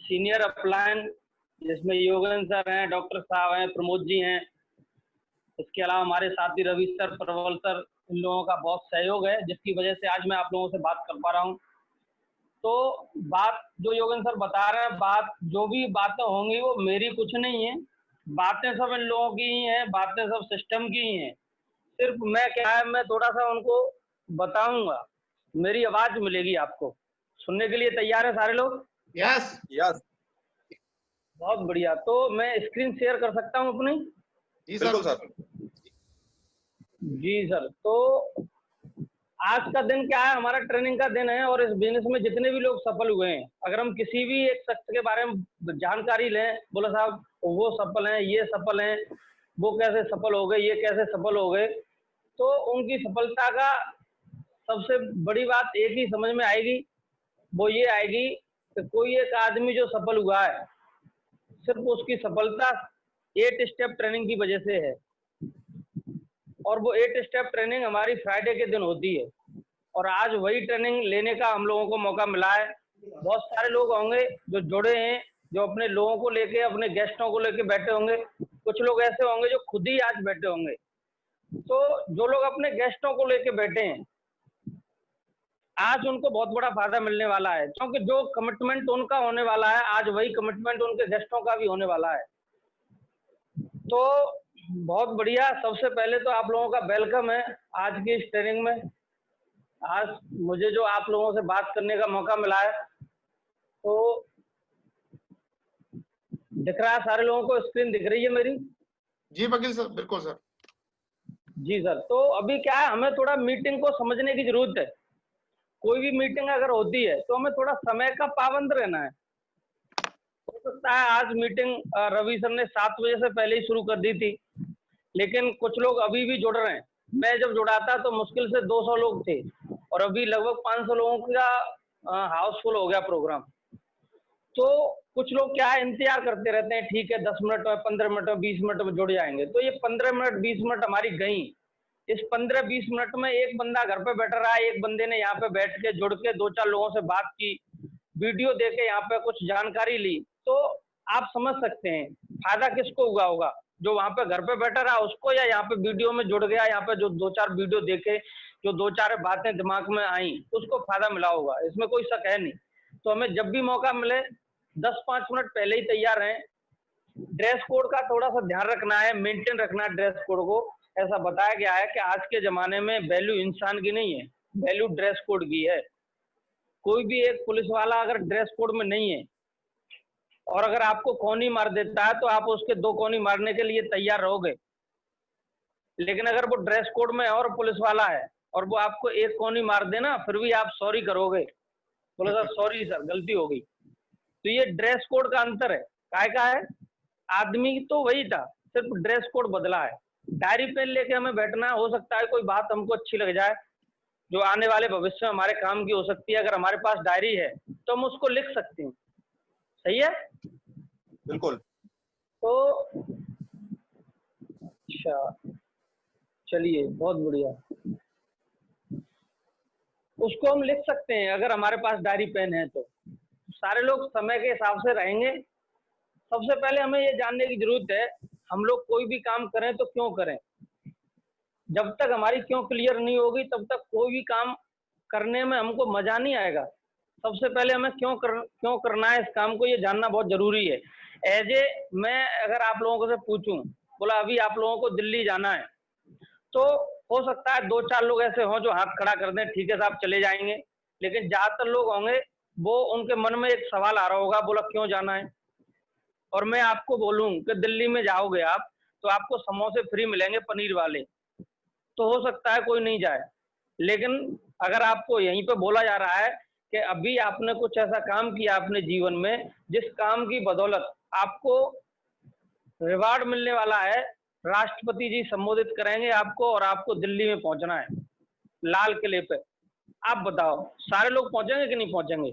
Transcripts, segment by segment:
Senior upline, जिसमें Yogendra sir हैं, doctor साहब हैं, प्रमोद जी हैं, इसके अलावा हमारे साथी रवि सर, प्रबल सर, इन लोगों का बहुत सहयोग है, जिसकी वजह से आज मैं आप लोगों से बात कर पा रहा हूँ। तो बात जो योगेंद्र सर बता रहे हैं, बात जो भी बातें होंगी वो मेरी कुछ नहीं है, बातें सब इन लोगों की ही हैं, बातें सब सिस्टम की ही हैं। सिर्फ मैं क्या है, मैं थोड़ा सा उनको बताऊंगा, मेरी आवाज मिलेगी आपको। सुनने के लिए तैयार है सारे लोग? यस यस, बहुत बढ़िया। तो मैं स्क्रीन शेयर कर सकता हूँ अपनी? जी बिल्कुल सर। सर। जी सर। तो आज का दिन क्या है, हमारा ट्रेनिंग का दिन है, और इस बिजनेस में जितने भी लोग सफल हुए हैं, अगर हम किसी भी एक शख्स के बारे में जानकारी लें, बोले साहब वो सफल हैं, ये सफल हैं, वो कैसे सफल हो गए, ये कैसे सफल हो गए, तो उनकी सफलता का सबसे बड़ी बात एक ही समझ में आएगी, वो ये आएगी कि कोई एक आदमी जो सफल हुआ है, सिर्फ उसकी सफलता 8 स्टेप ट्रेनिंग की वजह से है। और वो 8 स्टेप ट्रेनिंग हमारी फ्राइडे के दिन होती है, और आज वही ट्रेनिंग लेने का हम लोगों को मौका मिला है। बहुत सारे लोग होंगे जो जुड़े हैं, जो अपने लोगों को लेके, अपने गेस्टों को लेके बैठे होंगे। कुछ लोग ऐसे होंगे जो खुद ही आज बैठे होंगे। तो जो लोग अपने गेस्टों को लेके बैठे हैं, आज उनको बहुत बड़ा फायदा मिलने वाला है, क्योंकि जो कमिटमेंट उनका होने वाला है, आज वही कमिटमेंट उनके गेस्टों का भी होने वाला है। तो बहुत बढ़िया। सबसे पहले तो आप लोगों का वेलकम है आज की इस ट्रेनिंग में। आज मुझे जो आप लोगों से बात करने का मौका मिला है, तो दिख रहा है सारे लोगों को? स्क्रीन दिख रही है मेरी? जी वकील सर, बिल्कुल सर। जी सर। तो अभी क्या है, हमें थोड़ा मीटिंग को समझने की जरूरत है। कोई भी मीटिंग अगर होती है तो हमें थोड़ा समय का पाबंद रहना है। हो सकता है आज मीटिंग रवि सर ने 7 बजे से पहले ही शुरू कर दी थी, लेकिन कुछ लोग अभी भी जुड़ रहे हैं। मैं जब जुड़ा था तो मुश्किल से 200 लोग थे, और अभी लगभग 500 लोगों का हाउसफुल हो गया प्रोग्राम। तो कुछ लोग क्या है, इंतजार करते रहते हैं, ठीक है 10 मिनट में, 15 मिनट में, 20 मिनट में जुड़ जाएंगे। तो ये 15 मिनट 20 मिनट हमारी गई। इस 15-20 मिनट में एक बंदा घर पे बैठ रहा है, एक बंदे ने यहाँ पे बैठ के जुड़ के 2-4 लोगों से बात की, वीडियो देखे, यहाँ पे कुछ जानकारी ली, तो आप समझ सकते हैं फायदा किसको हुआ होगा, जो वहां पे घर पे बैठा रहा उसको, या यहाँ पे वीडियो में जुड़ गया, यहाँ पे जो 2-4 वीडियो देखे, जो 2-4 बातें दिमाग में आई, उसको फायदा मिला होगा, इसमें कोई शक है नहीं। तो हमें जब भी मौका मिले 10-5 मिनट पहले ही तैयार रहें। ड्रेस कोड का थोड़ा सा ध्यान रखना है, मेंटेन रखना है ड्रेस कोड को। ऐसा बताया गया है कि आज के जमाने में वैल्यू इंसान की नहीं है, वैल्यू ड्रेस कोड की है। कोई भी एक पुलिस वाला अगर ड्रेस कोड में नहीं है, और अगर आपको कोनी मार देता है, तो आप उसके 2 कोनी मारने के लिए तैयार रहोगे। लेकिन अगर वो ड्रेस कोड में है और पुलिस वाला है, और वो आपको 1 कोनी मार देना, फिर भी आप सॉरी करोगे, बोले सर सॉरी सर गलती हो गई। तो ये ड्रेस कोड का अंतर है। काय का है? आदमी तो वही था, सिर्फ ड्रेस कोड बदला है। डायरी पेन लेके हमें बैठना है। हो सकता है कोई बात हमको अच्छी लग जाए, जो आने वाले भविष्य में हमारे काम की हो सकती है। अगर हमारे पास डायरी है तो हम उसको लिख सकते हैं। सही है? बिल्कुल। तो अच्छा, चलिए बहुत बढ़िया। उसको हम लिख सकते हैं अगर हमारे पास डायरी पेन है तो। सारे लोग समय के हिसाब से रहेंगे। सबसे पहले हमें ये जानने की जरूरत है, हम लोग कोई भी काम करें तो क्यों करें। जब तक हमारी क्यों क्लियर नहीं होगी, तब तक कोई भी काम करने में हमको मजा नहीं आएगा। सबसे पहले हमें क्यों करना है इस काम को, ये जानना बहुत जरूरी है। मैं अगर आप लोगों से पूछूं, बोला अभी आप लोगों को दिल्ली जाना है, तो हो सकता है 2-4 लोग ऐसे हों जो हाथ खड़ा कर दें, ठीक है साहब चले जाएंगे। लेकिन ज्यादातर लोग होंगे, वो उनके मन में एक सवाल आ रहा होगा, बोला क्यों जाना है। और मैं आपको बोलूं कि दिल्ली में जाओगे आप, तो आपको समोसे फ्री मिलेंगे पनीर वाले, तो हो सकता है कोई नहीं जाए। लेकिन अगर आपको यहीं पे बोला जा रहा है कि अभी आपने कुछ ऐसा काम किया अपने जीवन में, जिस काम की बदौलत आपको रिवार्ड मिलने वाला है, राष्ट्रपति जी संबोधित करेंगे आपको, और आपको दिल्ली में पहुंचना है लाल किले पे, आप बताओ सारे लोग पहुंचेंगे कि नहीं पहुंचेंगे?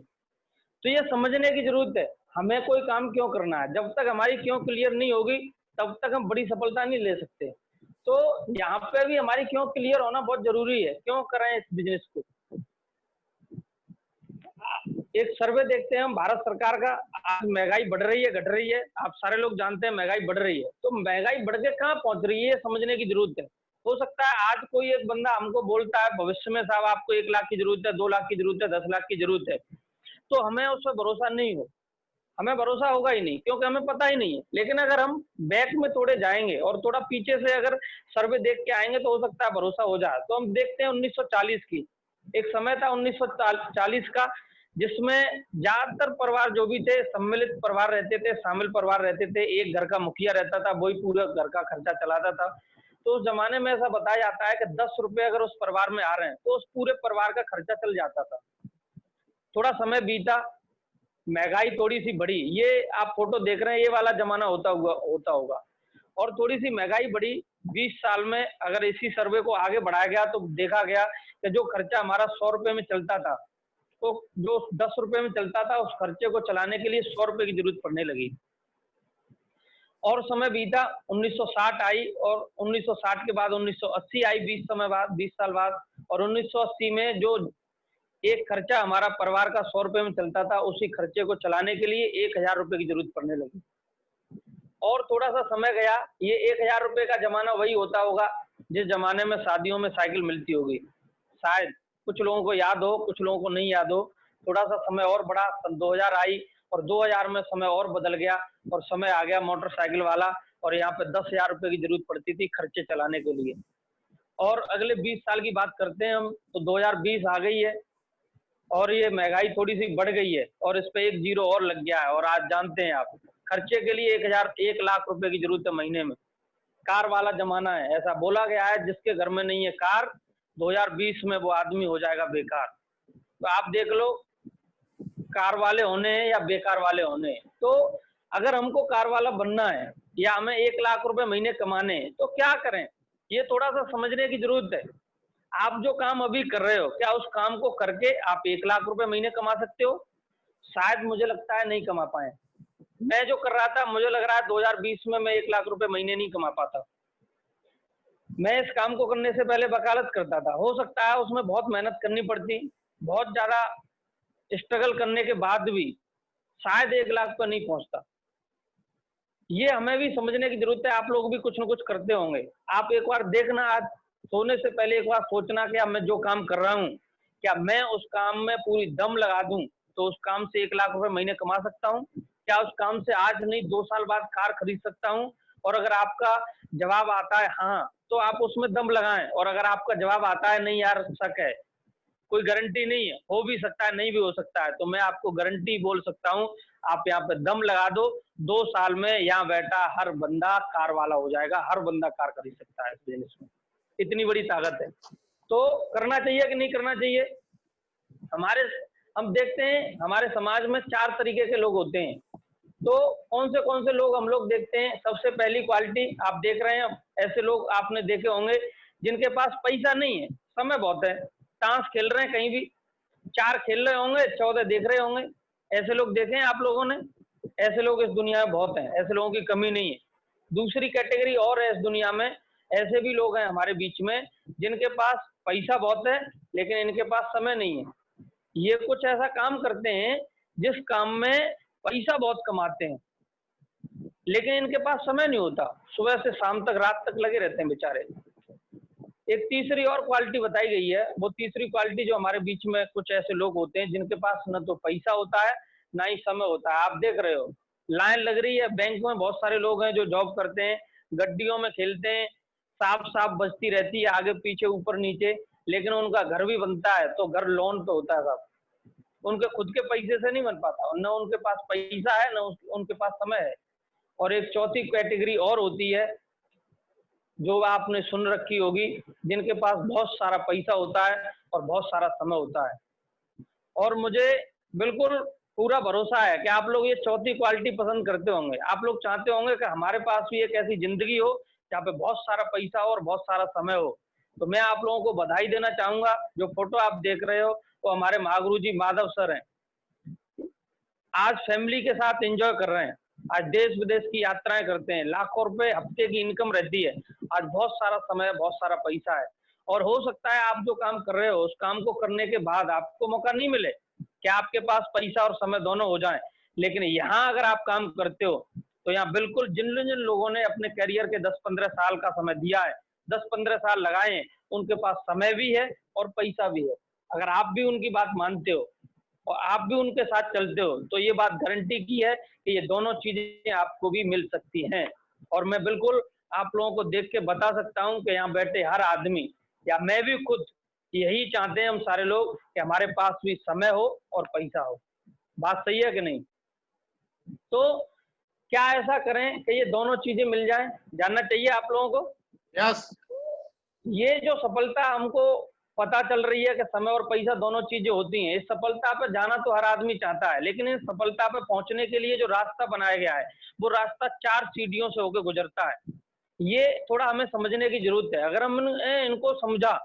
तो ये समझने की जरूरत है हमें कोई काम क्यों करना है। जब तक हमारी क्यों क्लियर नहीं होगी, तब तक हम बड़ी सफलता नहीं ले सकते। तो यहाँ पे भी हमारी क्यों क्लियर होना बहुत जरूरी है, क्यों करें इस बिजनेस को। एक सर्वे देखते हैं हम भारत सरकार का, आज महंगाई बढ़ रही है घट रही है, आप सारे लोग जानते हैं महंगाई बढ़ रही है, तो महंगाई बढ़ के कहाँ पहुंच रही है ये समझने की जरूरत है। हो सकता है आज कोई एक बंदा हमको बोलता है भविष्य में साहब आपको 1 लाख की जरूरत है, 2 लाख की जरूरत है, 10 लाख की जरूरत है, तो हमें उस पर भरोसा नहीं हो, हमें भरोसा होगा ही नहीं, क्योंकि हमें पता ही नहीं है। लेकिन अगर हम बैक में थोड़े जाएंगे और थोड़ा पीछे से अगर सर्वे देख के आएंगे तो हो सकता है भरोसा हो जाए। तो हम देखते हैं 1940 की, एक समय था 1940 का, जिसमें ज्यादातर परिवार जो भी थे सम्मिलित परिवार रहते थे, शामिल परिवार रहते थे, एक घर का मुखिया रहता था, वही पूरे घर का खर्चा चलाता था। तो उस जमाने में ऐसा बताया जाता है कि 10 रुपए अगर उस परिवार में आ रहे हैं तो उस पूरे परिवार का खर्चा चल जाता था। थोड़ा समय बीता, महंगाई थोड़ी सी बढ़ी, ये आप फोटो देख रहे हैं, ये वाला जमाना होता होगा, और थोड़ी सी महंगाई बढ़ी। 20 साल में अगर इसी सर्वे को आगे बढ़ाया गया तो देखा गया कि जो खर्चा हमारा 100 रुपए में चलता था, तो जो 10 रुपए में चलता था उस खर्चे को चलाने के लिए 100 रुपए की जरूरत पड़ने लगी। और समय बीता, 1960 आई, और 1960 के बाद 1980 आई, 20 साल बाद, और 1980 में जो एक खर्चा हमारा परिवार का 100 रुपए में चलता था, उसी खर्चे को चलाने के लिए 1000 रुपए की जरूरत पड़ने लगी। और थोड़ा सा समय गया, ये 1000 रुपए का जमाना वही होता होगा जिस जमाने में शादियों में साइकिल मिलती होगी, शायद कुछ लोगों को याद हो, कुछ लोगों को नहीं याद हो। थोड़ा सा समय और बढ़ा, सन 2000 आई, और 2000 में समय और बदल गया, और समय आ गया मोटरसाइकिल वाला, और यहाँ पे 10,000 रुपए की जरूरत पड़ती थी खर्चे चलाने के लिए। और अगले 20 साल की बात करते हैं हम, तो 2020 आ गई है, और ये महंगाई थोड़ी सी बढ़ गई है, और इस पे एक जीरो और लग गया है। और आज जानते हैं आप, खर्चे के लिए 1 लाख रुपए की जरूरत है महीने में। कार वाला जमाना है, ऐसा बोला गया है जिसके घर में नहीं है कार, 2020 में वो आदमी हो जाएगा बेकार। तो आप देख लो, कार वाले होने हैं या बेकार वाले होने हैं। तो अगर हमको कार वाला बनना है या हमें 1 लाख रुपए महीने कमाने हैं तो क्या करें, ये थोड़ा सा समझने की जरूरत है। आप जो काम अभी कर रहे हो, क्या उस काम को करके आप 1 लाख रुपए महीने कमा सकते हो? शायद मुझे लगता है नहीं कमा पाए। मैं जो कर रहा था, मुझे लग रहा है 2020 में मैं 1 लाख रुपए महीने नहीं कमा पाता। मैं इस काम को करने से पहले वकालत करता था, हो सकता है उसमें बहुत मेहनत करनी पड़ती, बहुत ज्यादा स्ट्रगल करने के बाद भी शायद 1 लाख पर नहीं पहुंचता। ये हमें भी समझने की जरूरत है। आप लोग भी कुछ न कुछ करते होंगे। आप एक बार देखना, आज सोने से पहले एक बार सोचना कि अब मैं जो काम कर रहा हूँ, क्या मैं उस काम में पूरी दम लगा दूं तो उस काम से 1 लाख रुपए महीने कमा सकता हूँ? क्या उस काम से आज नहीं 2 साल बाद कार खरीद सकता हूँ? और अगर आपका जवाब आता है हाँ, तो आप उसमें दम लगाएं। और अगर आपका जवाब आता है नहीं यार, शक है, कोई गारंटी नहीं है, हो भी सकता है नहीं भी हो सकता है, तो मैं आपको गारंटी बोल सकता हूँ, आप यहाँ पे दम लगा दो, 2 साल में यहाँ बैठा हर बंदा कार वाला हो जाएगा, हर बंदा कार खरीद सकता है इस बिजनेस में। इतनी बड़ी ताकत है। तो करना चाहिए कि नहीं करना चाहिए? हम देखते हैं हमारे समाज में 4 तरीके के लोग होते हैं। तो कौन से लोग हम लोग देखते हैं? सबसे पहली क्वालिटी आप देख रहे हैं, ऐसे लोग आपने देखे होंगे जिनके पास पैसा नहीं है, समय बहुत है, ताश खेल रहे हैं, कहीं भी 4 खेल रहे होंगे, 14 देख रहे होंगे। ऐसे लोग देखे हैं आप लोगों ने? ऐसे लोग इस दुनिया में बहुत हैं, ऐसे लोगों की कमी नहीं है। दूसरी कैटेगरी और है इस दुनिया में, ऐसे भी लोग हैं हमारे बीच में जिनके पास पैसा बहुत है लेकिन इनके पास समय नहीं है। ये कुछ ऐसा काम करते हैं जिस काम में पैसा बहुत कमाते हैं लेकिन इनके पास समय नहीं होता, सुबह से शाम तक, रात तक लगे रहते हैं बेचारे। एक तीसरी और क्वालिटी बताई गई है, वो तीसरी क्वालिटी जो हमारे बीच में कुछ ऐसे लोग होते हैं जिनके पास न तो पैसा होता है ना ही समय होता है। आप देख रहे हो लाइन लग रही है, बैंक में बहुत सारे लोग हैं जो जॉब करते हैं, गड्डियों में खेलते हैं, साफ साफ बजती रहती है आगे पीछे ऊपर नीचे, लेकिन उनका घर भी बनता है तो घर लोन पे होता है साहब, उनके खुद के पैसे से नहीं बन पाता, न उनके पास पैसा है न उनके पास समय है। और एक चौथी कैटेगरी और होती है जो आपने सुन रखी होगी, जिनके पास बहुत सारा पैसा होता है और बहुत सारा समय होता है। और मुझे बिल्कुल पूरा भरोसा है कि आप लोग ये चौथी क्वालिटी पसंद करते होंगे। आप लोग चाहते होंगे कि हमारे पास भी एक ऐसी जिंदगी हो जहाँ पे बहुत सारा पैसा हो और बहुत सारा समय हो। तो मैं आप लोगों को बधाई देना चाहूंगा। जो फोटो आप देख रहे हो वो हमारे महागुरु जी माधव सर हैं। आज फैमिली के साथ एंजॉय कर रहे हैं, आज देश विदेश की यात्राएं करते हैं, लाखों रुपए हफ्ते की इनकम रहती है, आज बहुत सारा समय, बहुत सारा पैसा है। और हो सकता है आप जो काम कर रहे हो उस काम को करने के बाद आपको मौका नहीं मिले, क्या आपके पास पैसा और समय दोनों हो जाए। लेकिन यहाँ अगर आप काम करते हो तो यहाँ बिल्कुल जिन जिन लोगों ने अपने करियर के 10-15 साल का समय दिया है, 10-15 साल लगाए हैं, उनके पास समय भी है और पैसा भी है। अगर आप भी उनकी बात मानते हो और आप भी उनके साथ चलते हो तो ये बात गारंटी की है कि ये दोनों चीजें आपको भी मिल सकती हैं। और मैं बिल्कुल आप लोगों को देख के बता सकता हूँ कि यहाँ बैठे हर आदमी या मैं भी खुद यही चाहते हैं हम सारे लोग कि हमारे पास भी समय हो और पैसा हो। बात सही है कि नहीं? तो क्या ऐसा करें कि ये दोनों चीजें मिल जाएं? जानना चाहिए आप लोगों को। यस ये जो सफलता हमको पता चल रही है कि समय और पैसा दोनों चीजें होती हैं, इस सफलता पे जाना तो हर आदमी चाहता है, लेकिन इस सफलता पे पहुंचने के लिए जो रास्ता बनाया गया है वो रास्ता 4 सीढ़ियों से होकर गुजरता है। ये थोड़ा हमें समझने की जरूरत है। अगर हमने इनको समझा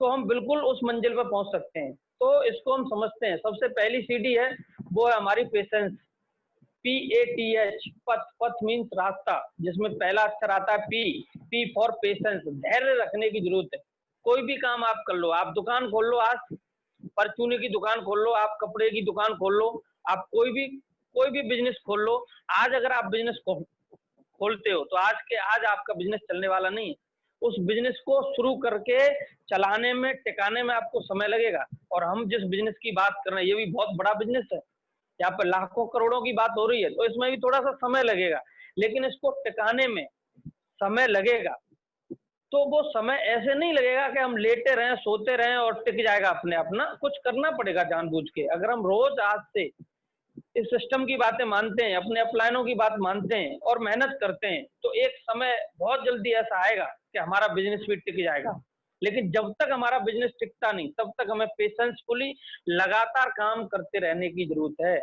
तो हम बिल्कुल उस मंजिल पर पहुंच सकते हैं। तो इसको हम समझते हैं। सबसे पहली सीढ़ी है वो है हमारी पेशेंस। PATH, पथ। पथ मीन्स रास्ता, जिसमें पहला अक्षर आता है P फॉर पेशेंस। धैर्य रखने की जरूरत है। कोई भी काम आप कर लो, आप दुकान खोल लो, आज परचूने की दुकान खोल लो, आप कपड़े की दुकान खोल लो, आप कोई भी बिजनेस खोल लो। आज अगर आप बिजनेस खोलते हो तो आज आपका बिजनेस चलने वाला नहीं है। उस बिजनेस को शुरू करके चलाने में, टिकाने में आपको समय लगेगा। और हम जिस बिजनेस की बात कर रहे हैं ये भी बहुत बड़ा बिजनेस है, यहाँ पर लाखों करोड़ों की बात हो रही है, तो इसमें भी थोड़ा सा समय लगेगा, लेकिन इसको टिकाने में समय लगेगा। तो वो समय ऐसे नहीं लगेगा कि हम लेटे रहें, सोते रहें और टिक जाएगा अपने आप ना। कुछ करना पड़ेगा जानबूझ के। अगर हम रोज आज से इस सिस्टम की बातें मानते हैं, अपने अपलाइनों की बात मानते हैं और मेहनत करते हैं तो एक समय बहुत जल्दी ऐसा आएगा कि हमारा बिजनेस भी टिक जाएगा। लेकिन जब तक हमारा बिजनेस टिकता नहीं तब तक हमें पेशेंसफुली लगातार काम करते रहने की जरूरत है।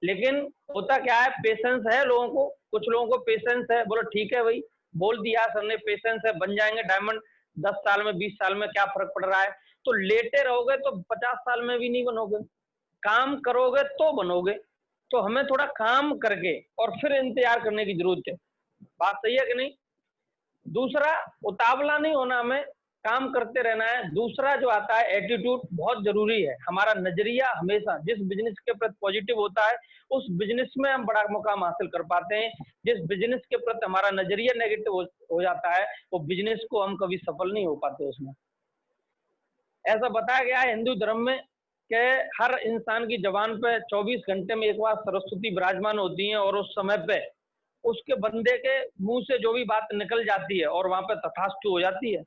लेकिन होता क्या है, पेशेंस है लोगों को, कुछ लोगों को पेशेंस है, बोलो ठीक है भाई, बोल दिया सर ने पेशेंस है, बन जाएंगे डायमंड 10 साल में, 20 साल में, क्या फर्क पड़ रहा है। तो लेटे रहोगे तो 50 साल में भी नहीं बनोगे, काम करोगे तो बनोगे। तो हमें थोड़ा काम करके और फिर इंतजार करने की जरूरत है। बात सही है कि नहीं? दूसरा, उतावला नहीं होना, हमें काम करते रहना है। दूसरा जो आता है एटीट्यूड, बहुत जरूरी है। हमारा नजरिया हमेशा जिस बिजनेस के प्रति पॉजिटिव होता है उस बिजनेस में हम बड़ा मुकाम हासिल कर पाते हैं। जिस बिजनेस के प्रति हमारा नजरिया नेगेटिव हो जाता है वो बिजनेस को हम कभी सफल नहीं हो पाते उसमें। ऐसा बताया गया है हिंदू धर्म में कि हर इंसान की जबान पे 24 घंटे में एक बार सरस्वती विराजमान होती हैं और उस समय पे उसके बंदे के मुंह से जो भी बात निकल जाती है और वहां पे तथास्तु हो जाती है।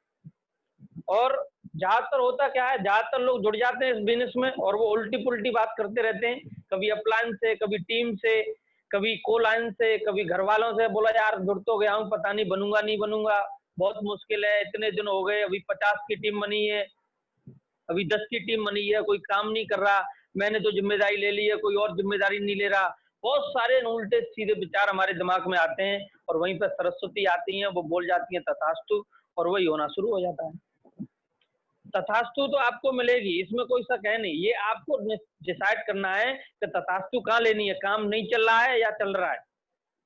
और ज्यादातर होता क्या है, ज्यादातर लोग जुड़ जाते हैं इस बिजनेस में और वो उल्टी पुल्टी बात करते रहते हैं, कभी अपलाइन से, कभी टीम से, कभी को लाइन से, कभी घर वालों से। बोला यार जुड़ तो गया हूँ, पता नहीं बनूंगा नहीं बनूंगा, बहुत मुश्किल है, इतने दिन हो गए, अभी 50 की टीम बनी है, अभी 10 की टीम बनी है, कोई काम नहीं कर रहा, मैंने तो जिम्मेदारी ले ली है, कोई और जिम्मेदारी नहीं ले रहा। बहुत सारे उल्टे सीधे विचार हमारे दिमाग में आते हैं और वहीं पर सरस्वती आती हैं, वो बोल जाती हैं तथास्तु, और वही होना शुरू हो जाता है। तथास्तु तो आपको मिलेगी, इसमें कोई शक है नहीं। ये आपको डिसाइड करना है कि तथास्तु कहाँ लेनी है। काम नहीं चल रहा है या चल रहा है,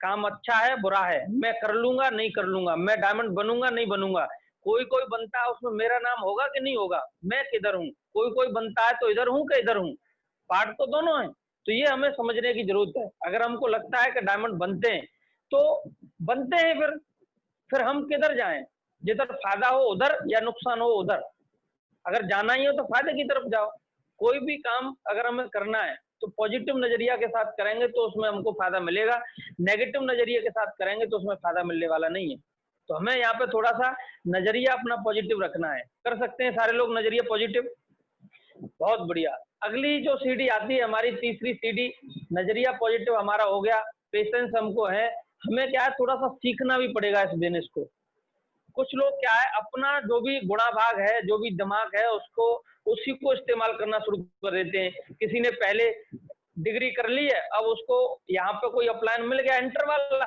काम अच्छा है बुरा है, मैं कर लूंगा नहीं कर लूंगा, मैं डायमंड बनूंगा नहीं बनूंगा। कोई कोई बनता है उसमें मेरा नाम होगा कि नहीं होगा, मैं किधर हूँ। कोई कोई बनता है तो इधर हूँ कि इधर हूँ, पार्ट तो दोनों है। तो ये हमें समझने की जरूरत है। अगर हमको लगता है कि डायमंड बनते हैं तो बनते हैं, फिर हम किधर जाएं, जिधर फायदा हो उधर या नुकसान हो उधर। अगर जाना ही हो तो फायदे की तरफ जाओ। कोई भी काम अगर हमें करना है तो पॉजिटिव नजरिया के साथ करेंगे तो उसमें हमको फायदा मिलेगा, नेगेटिव नजरिए के साथ करेंगे तो उसमें फायदा मिलने वाला नहीं है। तो हमें यहाँ पे थोड़ा सा नजरिया अपना पॉजिटिव रखना है। कर सकते हैं सारे लोग नजरिया पॉजिटिव? बहुत बढ़िया। अगली जो सीढ़ी आती है हमारी, तीसरी सीढ़ी, नजरिया पॉजिटिव हमारा हो गया, पेशेंस हमको है। हमें क्या है, थोड़ा सा सीखना भी पड़ेगा इस बिजनेस को। कुछ लोग क्या है, अपना जो भी गुणा भाग है, जो भी दिमाग है, उसको उसी को इस्तेमाल करना शुरू कर देते हैं। किसी ने पहले डिग्री कर ली है, अब उसको यहाँ पे कोई अपलाइन मिल गया इंटर वाला,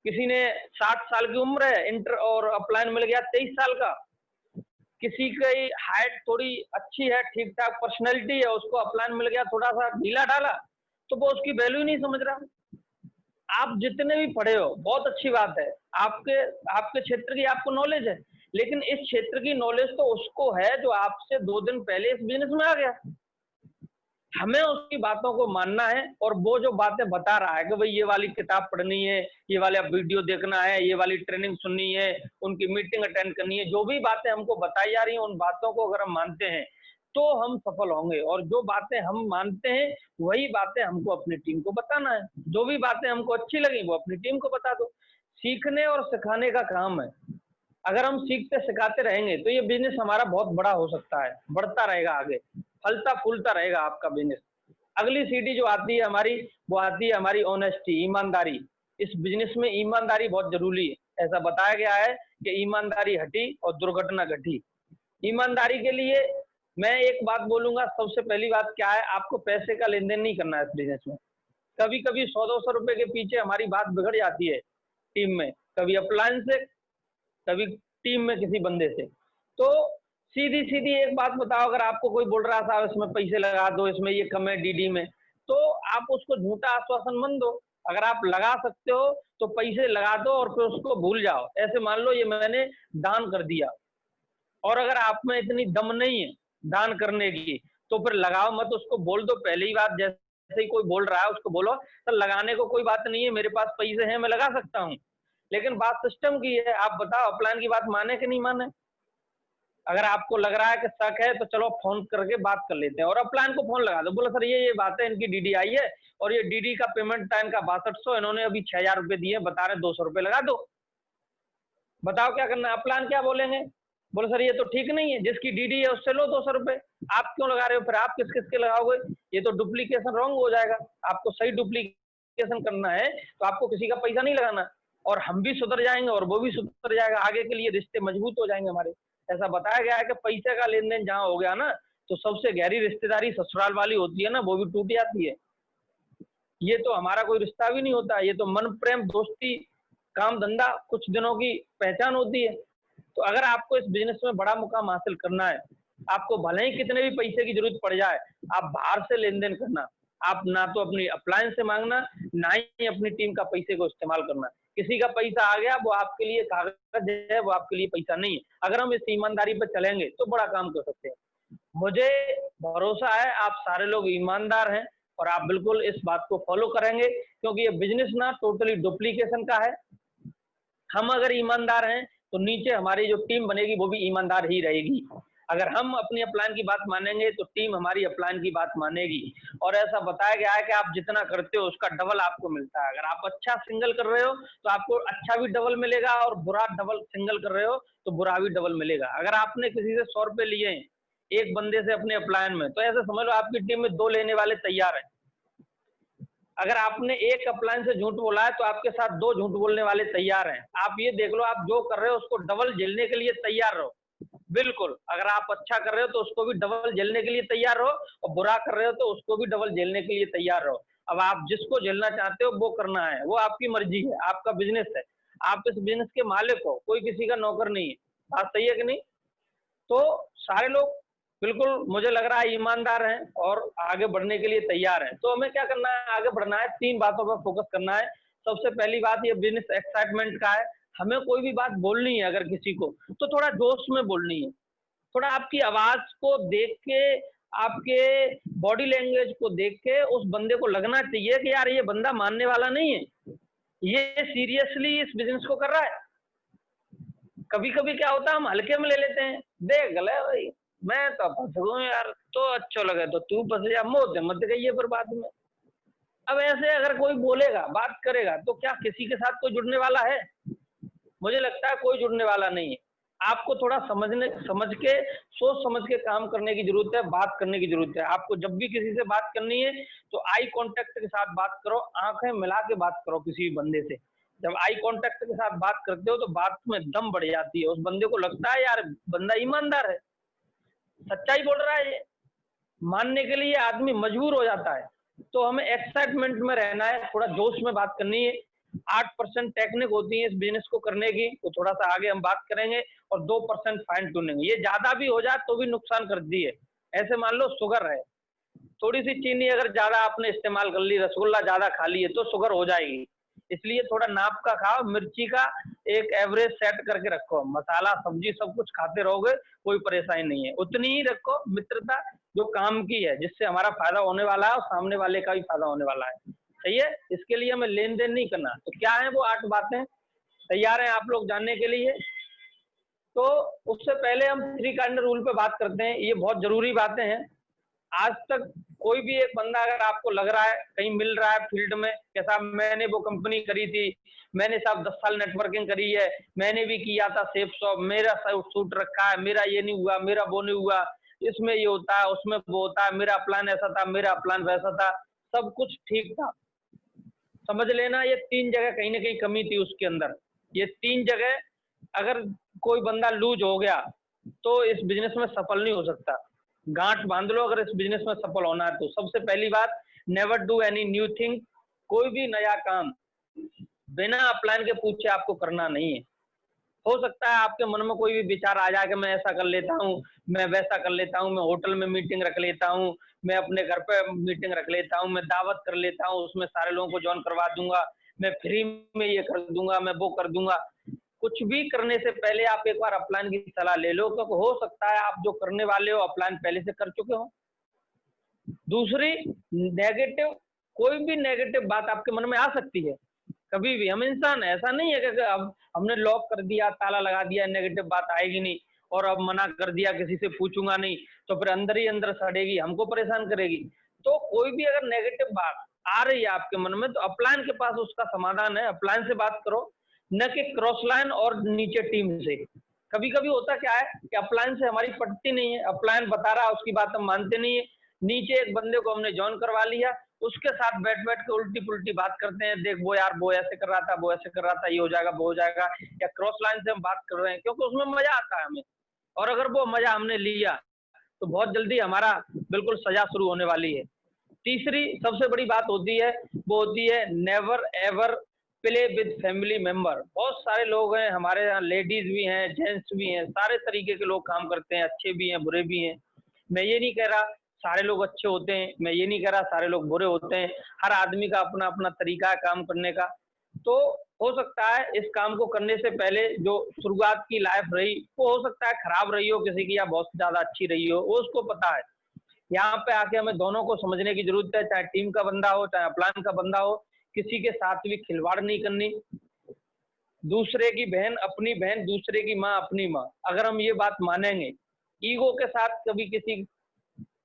किसी ने 60 साल की उम्र है, इंटर और अपलाइन मिल गया 23 साल का, किसी की हाइट थोड़ी अच्छी है, ठीक ठाक पर्सनैलिटी है, उसको अपलाइन मिल गया थोड़ा सा ढीला ढाला, तो वो उसकी वैल्यू नहीं समझ रहा। आप जितने भी पढ़े हो बहुत अच्छी बात है, आपके आपके क्षेत्र की आपको नॉलेज है, लेकिन इस क्षेत्र की नॉलेज तो उसको है जो आपसे 2 दिन पहले इस बिजनेस में आ गया। हमें उसकी बातों को मानना है, और वो जो बातें बता रहा है कि भाई ये वाली किताब पढ़नी है, ये वाला वीडियो देखना है, ये वाली ट्रेनिंग सुननी है, उनकी मीटिंग अटेंड करनी है, जो भी बातें हमको बताई जा रही हैं उन बातों को अगर हम मानते हैं तो हम सफल होंगे। और जो बातें हम मानते हैं वही बातें हमको अपनी टीम को बताना है। जो भी बातें हमको अच्छी लगी वो अपनी टीम को बता दो। सीखने और सिखाने का काम है। अगर हम सीखते सिखाते रहेंगे तो ये बिजनेस हमारा बहुत बड़ा हो सकता है, बढ़ता रहेगा, आगे फलता फूलता रहेगा आपका बिजनेस। अगली सीढ़ी जो आती है हमारी, वो आती है हमारी ऑनेस्टी, ईमानदारी। इस बिजनेस में ईमानदारी बहुत जरूरी है। ऐसा बताया गया है कि ईमानदारी हटी और दुर्घटना घटी। ईमानदारी के लिए मैं एक बात बोलूंगा, सबसे पहली बात क्या है, आपको पैसे का लेन देन नहीं करना है इस बिजनेस में। कभी कभी 100-200 रुपए के पीछे हमारी बात बिगड़ जाती है टीम में, कभी अपलायंस से, कभी टीम में किसी बंदे से। तो सीधी सीधी एक बात बताओ, अगर आपको कोई बोल रहा था इसमें पैसे लगा दो, इसमें ये कम है डीडी में, तो आप उसको झूठा आश्वासन मत दो। अगर आप लगा सकते हो तो पैसे लगा दो और फिर उसको भूल जाओ। ऐसे मान लो ये मैंने दान कर दिया, और अगर आप में इतनी दम नहीं है दान करने की तो फिर लगाओ मत, उसको बोल दो पहले ही बात। जैसे ही कोई बोल रहा है उसको बोलो सर लगाने को कोई बात नहीं है, मेरे पास पैसे हैं, मैं लगा सकता हूँ। लेकिन बात सिस्टम की है, आप बताओ अपलाइन की बात माने कि नहीं माने। अगर आपको लग रहा है कि शक है तो चलो फोन करके बात कर लेते हैं, और अपलाइन को फोन लगा दो, बोलो सर ये बात है, इनकी डीडी आई है और ये डीडी का पेमेंट था इनका 6200, इन्होंने अभी 6000 रुपए दिए, बता रहे 200 रुपए लगा दो। बताओ क्या करना है। अपलाइन क्या बोलेंगे, बोलो सर ये तो ठीक नहीं है, जिसकी डीडी है उससे लो 200 रुपए, आप क्यों लगा रहे हो, फिर आप किस किस के लगाओगे, ये तो डुप्लीकेशन रॉन्ग हो जाएगा। आपको सही डुप्लीकेशन करना है तो आपको किसी का पैसा नहीं लगाना, और हम भी सुधर जाएंगे और वो भी सुधर जाएगा, आगे के लिए रिश्ते मजबूत हो जाएंगे हमारे। ऐसा बताया गया है कि पैसे का लेन देन जहां हो गया ना, तो सबसे गहरी रिश्तेदारी ससुराल वाली होती है ना, वो भी टूट जाती है। ये तो हमारा कोई रिश्ता भी नहीं होता, ये तो मन प्रेम दोस्ती काम धंधा कुछ दिनों की पहचान होती है। तो अगर आपको इस बिजनेस में बड़ा मुकाम हासिल करना है, आपको भले ही कितने भी पैसे की जरूरत पड़ जाए, आप बाहर से लेन देन करना। आप ना तो अपनी अप्लायंस से मांगना, ना ही अपनी टीम का पैसे को इस्तेमाल करना। किसी का पैसा आ गया वो आपके लिए कागज है, वो आपके लिए पैसा नहीं है। अगर हम इस ईमानदारी पर चलेंगे तो बड़ा काम कर सकते हैं। मुझे भरोसा है आप सारे लोग ईमानदार हैं और आप बिल्कुल इस बात को फॉलो करेंगे, क्योंकि ये बिजनेस ना टोटली डुप्लीकेशन का है। हम अगर ईमानदार हैं तो नीचे हमारी जो टीम बनेगी वो भी ईमानदार ही रहेगी। अगर हम अपनी अपलाइन की बात मानेंगे तो टीम हमारी अपलाइन की बात मानेगी। और ऐसा बताया गया है कि आप जितना करते हो उसका डबल आपको मिलता है। अगर आप अच्छा सिंगल कर रहे हो तो आपको अच्छा भी डबल मिलेगा, और बुरा डबल सिंगल कर रहे हो तो बुरा भी डबल मिलेगा। अगर आपने किसी से 100 रुपए लिए एक बंदे से अपने अपलाइन में, तो ऐसे समझ लो आपकी टीम में 2 लेने वाले तैयार हैं। अगर आपने एक अपलायंस से झूठ बोला है तो आपके साथ 2 झूठ बोलने वाले तैयार हैं। आप ये देख लो, आप जो कर रहे हो उसको डबल झेलने के लिए तैयार रहो। बिल्कुल, अगर आप अच्छा कर रहे हो तो उसको भी डबल झेलने के लिए तैयार रहो, और बुरा कर रहे हो तो उसको भी डबल झेलने के लिए तैयार रहो। अब आप जिसको झेलना चाहते हो वो करना है, वो आपकी मर्जी है, आपका बिजनेस है। आप इस बिजनेस के मालिक हो, कोई किसी का नौकर नहीं है। बात सही है कि नहीं? तो सारे लोग बिल्कुल मुझे लग रहा है ईमानदार हैं और आगे बढ़ने के लिए तैयार हैं। तो हमें क्या करना है, आगे बढ़ना है, 3 बातों पर फोकस करना है। सबसे पहली बात, ये बिजनेस एक्साइटमेंट का है। हमें कोई भी बात बोलनी है अगर किसी को, तो थोड़ा जोश में बोलनी है। थोड़ा आपकी आवाज को देख के, आपके बॉडी लैंग्वेज को देख के उस बंदे को लगना चाहिए कि यार ये बंदा मानने वाला नहीं है, ये सीरियसली इस बिजनेस को कर रहा है। कभी कभी क्या होता है, हम हल्के में ले लेते हैं, देख ले भाई मैं तो फंस गया यार, तो अच्छा लगे तो तू फंस जा, मोते मत कहिए पर बाद में। अब ऐसे अगर कोई बोलेगा बात करेगा तो क्या किसी के साथ कोई जुड़ने वाला है? मुझे लगता है कोई जुड़ने वाला नहीं है। आपको थोड़ा समझ के, सोच समझ के काम करने की जरूरत है, बात करने की जरूरत है। आपको जब भी किसी से बात करनी है तो आई कांटेक्ट के साथ बात करो, आंखें मिला के बात करो किसी भी बंदे से। जब आई कांटेक्ट के साथ बात करते हो तो बात में दम बढ़ जाती है, उस बंदे को लगता है यार बंदा ईमानदार है, सच्चाई बोल रहा है, ये मानने के लिए आदमी मजबूर हो जाता है। तो हमें एक्साइटमेंट में रहना है, थोड़ा जोश में बात करनी है। 8% टेक्निक होती है इस बिजनेस को करने की, तो थोड़ा सा आगे हम बात करेंगे, और 2% फाइन ट्यूनिंग। ये ज्यादा भी हो जाए तो भी नुकसान करती है। ऐसे मान लो शुगर है, थोड़ी सी चीनी अगर ज्यादा आपने इस्तेमाल कर ली, रसगुल्ला ज्यादा खा लिए तो शुगर हो जाएगी। इसलिए थोड़ा नाप का खाओ, मिर्ची का एक एवरेज सेट करके रखो, मसाला सब्जी सब कुछ खाते रहोगे, कोई परेशानी नहीं है, उतनी ही रखो मित्रता जो काम की है, जिससे हमारा फायदा होने वाला है और सामने वाले का भी फायदा होने वाला है। सही है, इसके लिए हमें लेन देन नहीं करना। तो क्या है वो 8 बातें, तैयार हैं आप लोग जानने के लिए? तो उससे पहले हम 3 कार्डिनल रूल पे बात करते हैं, ये बहुत जरूरी बातें हैं। आज तक कोई भी एक बंदा अगर आपको लग रहा है कहीं मिल रहा है फील्ड में कि साहब मैंने वो कंपनी करी थी, मैंने साहब 10 साल नेटवर्किंग करी है, मैंने भी किया था सेफ शॉप, मेरा सूट रखा है, मेरा ये नहीं हुआ, मेरा वो नहीं हुआ, इसमें ये होता है, उसमें वो होता है, मेरा प्लान ऐसा था, मेरा प्लान वैसा था, सब कुछ ठीक था, समझ लेना ये 3 जगह कहीं ना कहीं कमी थी उसके अंदर। ये 3 जगह अगर कोई बंदा लूज हो गया तो इस बिजनेस में सफल नहीं हो सकता। गांठ बांध लो अगर इस बिजनेस में सफल होना है तो। सबसे पहली बात, never do any new thing, कोई भी नया काम बिना प्लान के पूछे आपको करना नहीं है। हो सकता है आपके मन में कोई भी विचार आ जाए कि मैं ऐसा कर लेता हूँ, मैं वैसा कर लेता हूँ, मैं होटल में मीटिंग रख लेता हूँ, मैं अपने घर पे मीटिंग रख लेता हूँ, मैं दावत कर लेता हूँ, उसमें सारे लोगों को ज्वाइन करवा दूंगा, मैं फ्री में ये कर दूंगा, मैं वो कर दूंगा। कुछ भी करने से पहले आप एक बार अपलाइन की सलाह ले लो, क्योंकि हो सकता है आप जो करने वाले हो अपलाइन पहले से कर चुके हो। दूसरी, नेगेटिव, कोई भी नेगेटिव बात आपके मन में आ सकती है कभी भी। हम इंसान, ऐसा नहीं है कि अब हमने लॉक कर दिया, ताला लगा दिया, नेगेटिव बात आएगी नहीं, और अब मना कर दिया, किसी से पूछूंगा नहीं, तो फिर अंदर ही अंदर सड़ेगी, हमको परेशान करेगी। तो कोई भी अगर नेगेटिव बात आ रही है आपके मन में तो अपलाइन के पास उसका समाधान है, अपलाइन से बात करो, न कि क्रॉस लाइन और नीचे टीम से। कभी कभी होता क्या है कि अपलाइन से हमारी पटती नहीं है, अपलाइन बता रहा है उसकी बात हम मानते नहीं है, नीचे एक बंदे को हमने ज्वाइन करवा लिया, उसके साथ बैठ बैठ के उल्टी पुल्टी बात करते हैं, देख वो यार वो ऐसे कर रहा था, वो ऐसे कर रहा था, ये हो जाएगा वो हो जाएगा, या क्रॉस लाइन से हम बात कर रहे हैं क्योंकि उसमें मजा आता है हमें, और अगर वो मजा हमने लिया तो बहुत जल्दी हमारा बिल्कुल सजा शुरू होने वाली है। तीसरी सबसे बड़ी बात होती है वो होती है never ever play with family member. बहुत सारे लोग हैं हमारे यहाँ, लेडीज भी हैं, जेंट्स भी हैं, सारे तरीके के लोग काम करते हैं, अच्छे भी हैं, बुरे भी हैं। मैं ये नहीं कह रहा सारे लोग अच्छे होते हैं, मैं ये नहीं कह रहा सारे लोग बुरे होते हैं, हर आदमी का अपना अपना तरीका है काम करने का। तो हो सकता है इस काम को करने से पहले जो शुरुआत की लाइफ रही वो हो सकता है खराब रही हो किसी की, या बहुत ज्यादा अच्छी रही हो, वो उसको पता है। यहाँ पे आके हमें दोनों को समझने की जरूरत है, चाहे टीम का बंदा हो चाहे अपलाइन का बंदा हो, किसी के साथ भी खिलवाड़ नहीं करनी। दूसरे की बहन अपनी बहन, दूसरे की माँ अपनी माँ, अगर हम ये बात मानेंगे, ईगो के साथ कभी किसी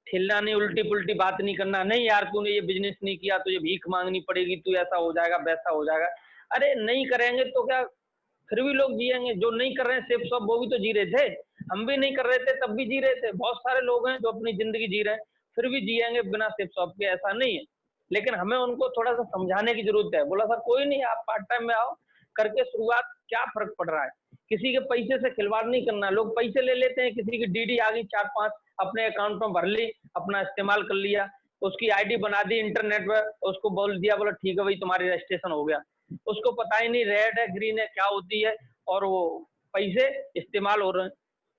खिलना नहीं, उल्टी पुल्टी बात नहीं करना, नहीं यार तूने ये बिजनेस नहीं किया तो ये भीख मांगनी पड़ेगी, तू ऐसा हो जाएगा वैसा हो जाएगा। अरे नहीं करेंगे तो क्या, फिर भी लोग जिएंगे, जो नहीं कर रहे हैं सिर्फ सब वो भी तो जी रहे थे, हम भी नहीं कर रहे थे तब भी जी रहे थे, बहुत सारे लोग हैं जो अपनी जिंदगी जी रहे हैं फिर भी जिएंगे बिना सिर्फ सब के, ऐसा नहीं है। लेकिन हमें उनको थोड़ा सा समझाने की जरूरत है। बोला सर कोई नहीं, आप पार्ट टाइम में आओ करके शुरुआत, क्या फर्क पड़ रहा है, किसी के पैसे से खिलवाड़ नहीं करना। लोग पैसे ले लेते हैं, किसी की डीडी आ गई 4-5 अपने अकाउंट में भर ली, अपना इस्तेमाल कर लिया, उसकी आईडी बना दी इंटरनेट पर, उसको बोल दिया बोला ठीक है भाई तुम्हारी रजिस्ट्रेशन हो गया, उसको पता ही नहीं रेड है ग्रीन है क्या होती है, और वो पैसे इस्तेमाल हो रहे हैं।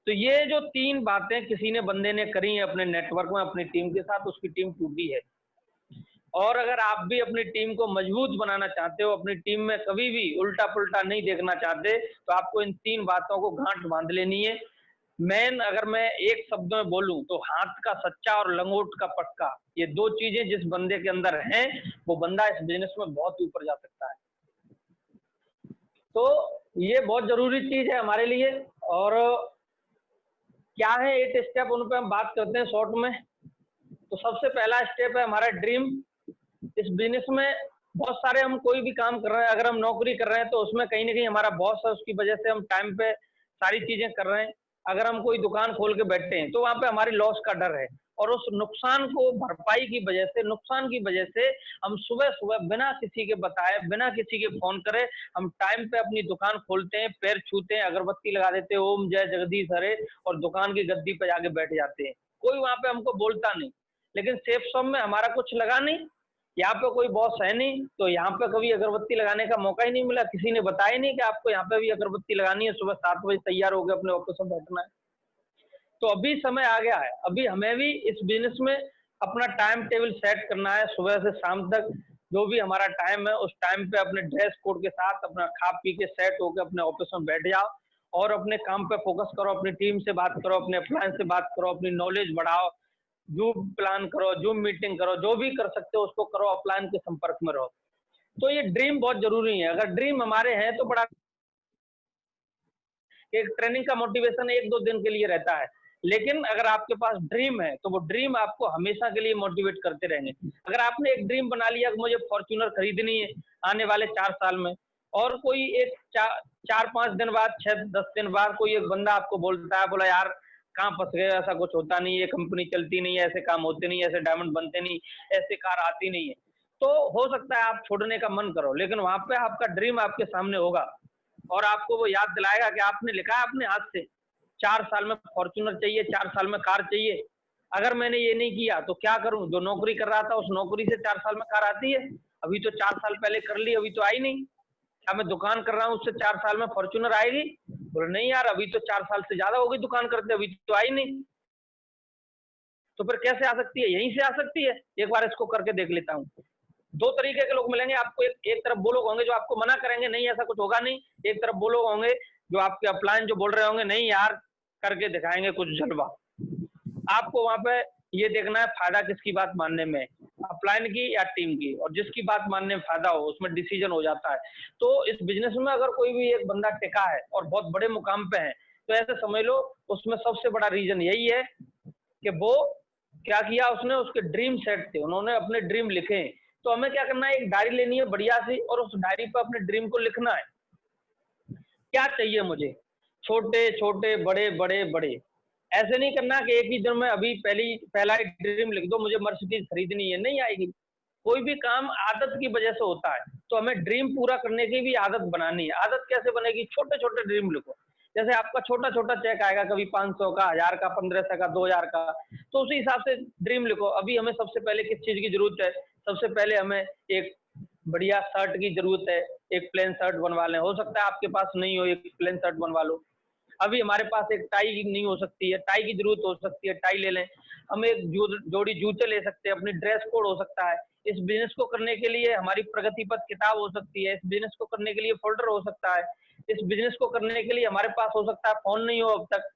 तो ये जो 3 बातें किसी ने बंदे ने करी है अपने नेटवर्क में अपनी टीम के साथ, उसकी टीम टूटी है। और अगर आप भी अपनी टीम को मजबूत बनाना चाहते हो, अपनी टीम में कभी भी उल्टा पुल्टा नहीं देखना चाहते, तो आपको इन 3 बातों को गांठ बांध लेनी है। मेन अगर मैं एक शब्द में बोलूं तो हाथ का सच्चा और लंगोट का पक्का, ये 2 चीजें जिस बंदे के अंदर हैं वो बंदा इस बिजनेस में बहुत ऊपर जा सकता है। तो ये बहुत जरूरी चीज है हमारे लिए। और क्या है 8 स्टेप, उन पे हम बात करते हैं शॉर्ट में। तो सबसे पहला स्टेप है हमारा ड्रीम। इस बिजनेस में बहुत सारे, हम कोई भी काम कर रहे हैं, अगर हम नौकरी कर रहे हैं तो उसमें कहीं ना कहीं हमारा बॉस है, उसकी वजह से हम टाइम पे सारी चीजें कर रहे हैं। अगर हम कोई दुकान खोल के बैठे हैं तो वहां पे हमारी लॉस का डर है, और उस नुकसान को भरपाई की वजह से, नुकसान की वजह से हम सुबह सुबह बिना किसी के बताए, बिना किसी के फोन करे, हम टाइम पे अपनी दुकान खोलते हैं, पैर छूते हैं, अगरबत्ती लगा देते हैं, ओम जय जगदीश हरे, और दुकान की गद्दी पे जाके बैठ जाते हैं। कोई वहां पे हमको बोलता नहीं। लेकिन सेफ शॉप में हमारा कुछ लगा नहीं, यहाँ पे कोई बॉस है नहीं, तो यहाँ पे कभी अगरबत्ती लगाने का मौका ही नहीं मिला, किसी ने बताया नहीं कि आपको यहाँ पे भी अगरबत्ती लगानी है, सुबह 7 बजे तैयार होकर अपने ऑफिस में बैठना है। तो अभी समय आ गया है, अभी हमें भी इस बिजनेस में अपना टाइम टेबल सेट करना है, सुबह से शाम तक जो भी हमारा टाइम है उस टाइम पे अपने ड्रेस कोड के साथ अपना खा पी के सेट होकर अपने ऑफिस में बैठ जाओ और अपने काम पे फोकस करो, अपनी टीम से बात करो, अपने अप्लायंस से बात करो, अपनी नॉलेज बढ़ाओ, जूम प्लान करो, जूम मीटिंग करो, जो भी कर सकते हो उसको करो, अपलायन के संपर्क में रहो। तो ये ड्रीम बहुत जरूरी है। अगर ड्रीम हमारे हैं तो बड़ा एक ट्रेनिंग का मोटिवेशन 1-2 दिन के लिए रहता है, लेकिन अगर आपके पास ड्रीम है तो वो ड्रीम आपको हमेशा के लिए मोटिवेट करते रहेंगे। अगर आपने एक ड्रीम बना लिया कि मुझे फॉर्च्यूनर खरीदनी है आने वाले 4 साल में, और कोई एक 4-5 दिन बाद, 6-10 दिन बाद कोई एक बंदा आपको बोलता है, बोला यार कहाँ फंस गए, ऐसा कुछ होता नहीं है, कंपनी चलती नहीं है, ऐसे काम होते नहीं है, ऐसे डायमंड बनते नहीं, ऐसे कार आती नहीं है, तो हो सकता है आप छोड़ने का मन करो, लेकिन वहां पे आपका ड्रीम आपके सामने होगा और आपको वो याद दिलाएगा कि आपने लिखा है अपने हाथ से 4 साल में फॉर्च्यूनर चाहिए, 4 साल में कार चाहिए। अगर मैंने ये नहीं किया तो क्या करूं? जो नौकरी कर रहा था उस नौकरी से 4 साल में कार आती है? अभी तो 4 साल पहले कर ली, अभी तो आई नहीं। क्या मैं दुकान कर रहा हूँ उससे 4 साल में फॉर्च्यूनर आएगी? बोले नहीं यार, अभी तो 4 साल से ज्यादा हो गई दुकान करते, अभी तो आई नहीं। तो फिर कैसे आ सकती है? यहीं से आ सकती है। एक बार इसको करके देख लेता हूँ। 2 तरीके के लोग मिलेंगे आपको। एक तरफ वो लोग होंगे जो आपको मना करेंगे, नहीं ऐसा कुछ होगा नहीं। एक तरफ वो लोग होंगे जो आपके अपलायन जो बोल रहे होंगे, नहीं यार करके दिखाएंगे कुछ जलवा। आपको वहां पे ये देखना है फायदा किसकी बात मानने में, अपलायन की या टीम की, और जिसकी बात मानने में फायदा हो उसमें डिसीजन हो जाता है। तो इस बिजनेस में अगर कोई भी एक बंदा टिका है और बहुत बड़े मुकाम पे है, तो ऐसे समझ लो उसमें सबसे बड़ा रीजन यही है कि वो क्या किया, उसने उसके ड्रीम सेट थे, उन्होंने अपने ड्रीम लिखे। तो हमें क्या करना है, एक डायरी लेनी है बढ़िया सी और उस डायरी पर अपने ड्रीम को लिखना है। क्या चाहिए मुझे, छोटे छोटे बड़े बड़े बड़े, ऐसे नहीं करना कि एक ही दिन में अभी पहला ही ड्रीम लिख दो मुझे मर्सिडीज खरीदनी है, नहीं आएगी। कोई भी काम आदत की वजह से होता है, तो हमें ड्रीम पूरा करने की भी आदत बनानी है। आदत कैसे बनेगी? छोटे छोटे ड्रीम लिखो। जैसे आपका छोटा छोटा चेक आएगा, कभी 500 का, 1000 का, 1500 का, 2000 का, तो उसी हिसाब से ड्रीम लिखो। अभी हमें सबसे पहले किस चीज की जरूरत है? सबसे पहले हमें एक बढ़िया शर्ट की जरूरत है, एक प्लेन शर्ट बनवा लें। हो सकता है आपके पास नहीं हो, एक प्लेन शर्ट बनवा लो। अभी हमारे पास एक टाई नहीं हो सकती है, टाई की जरूरत हो सकती है, टाई ले लें। हम एक जोड़ी जूते ले सकते हैं, अपनी ड्रेस कोड हो सकता है। इस बिजनेस को करने के लिए हमारी प्रगति पथ किताब हो सकती है, इस बिजनेस को करने के लिए फोल्डर हो सकता है, इस बिजनेस को करने के लिए हमारे पास हो सकता है फोन नहीं हो अब तक,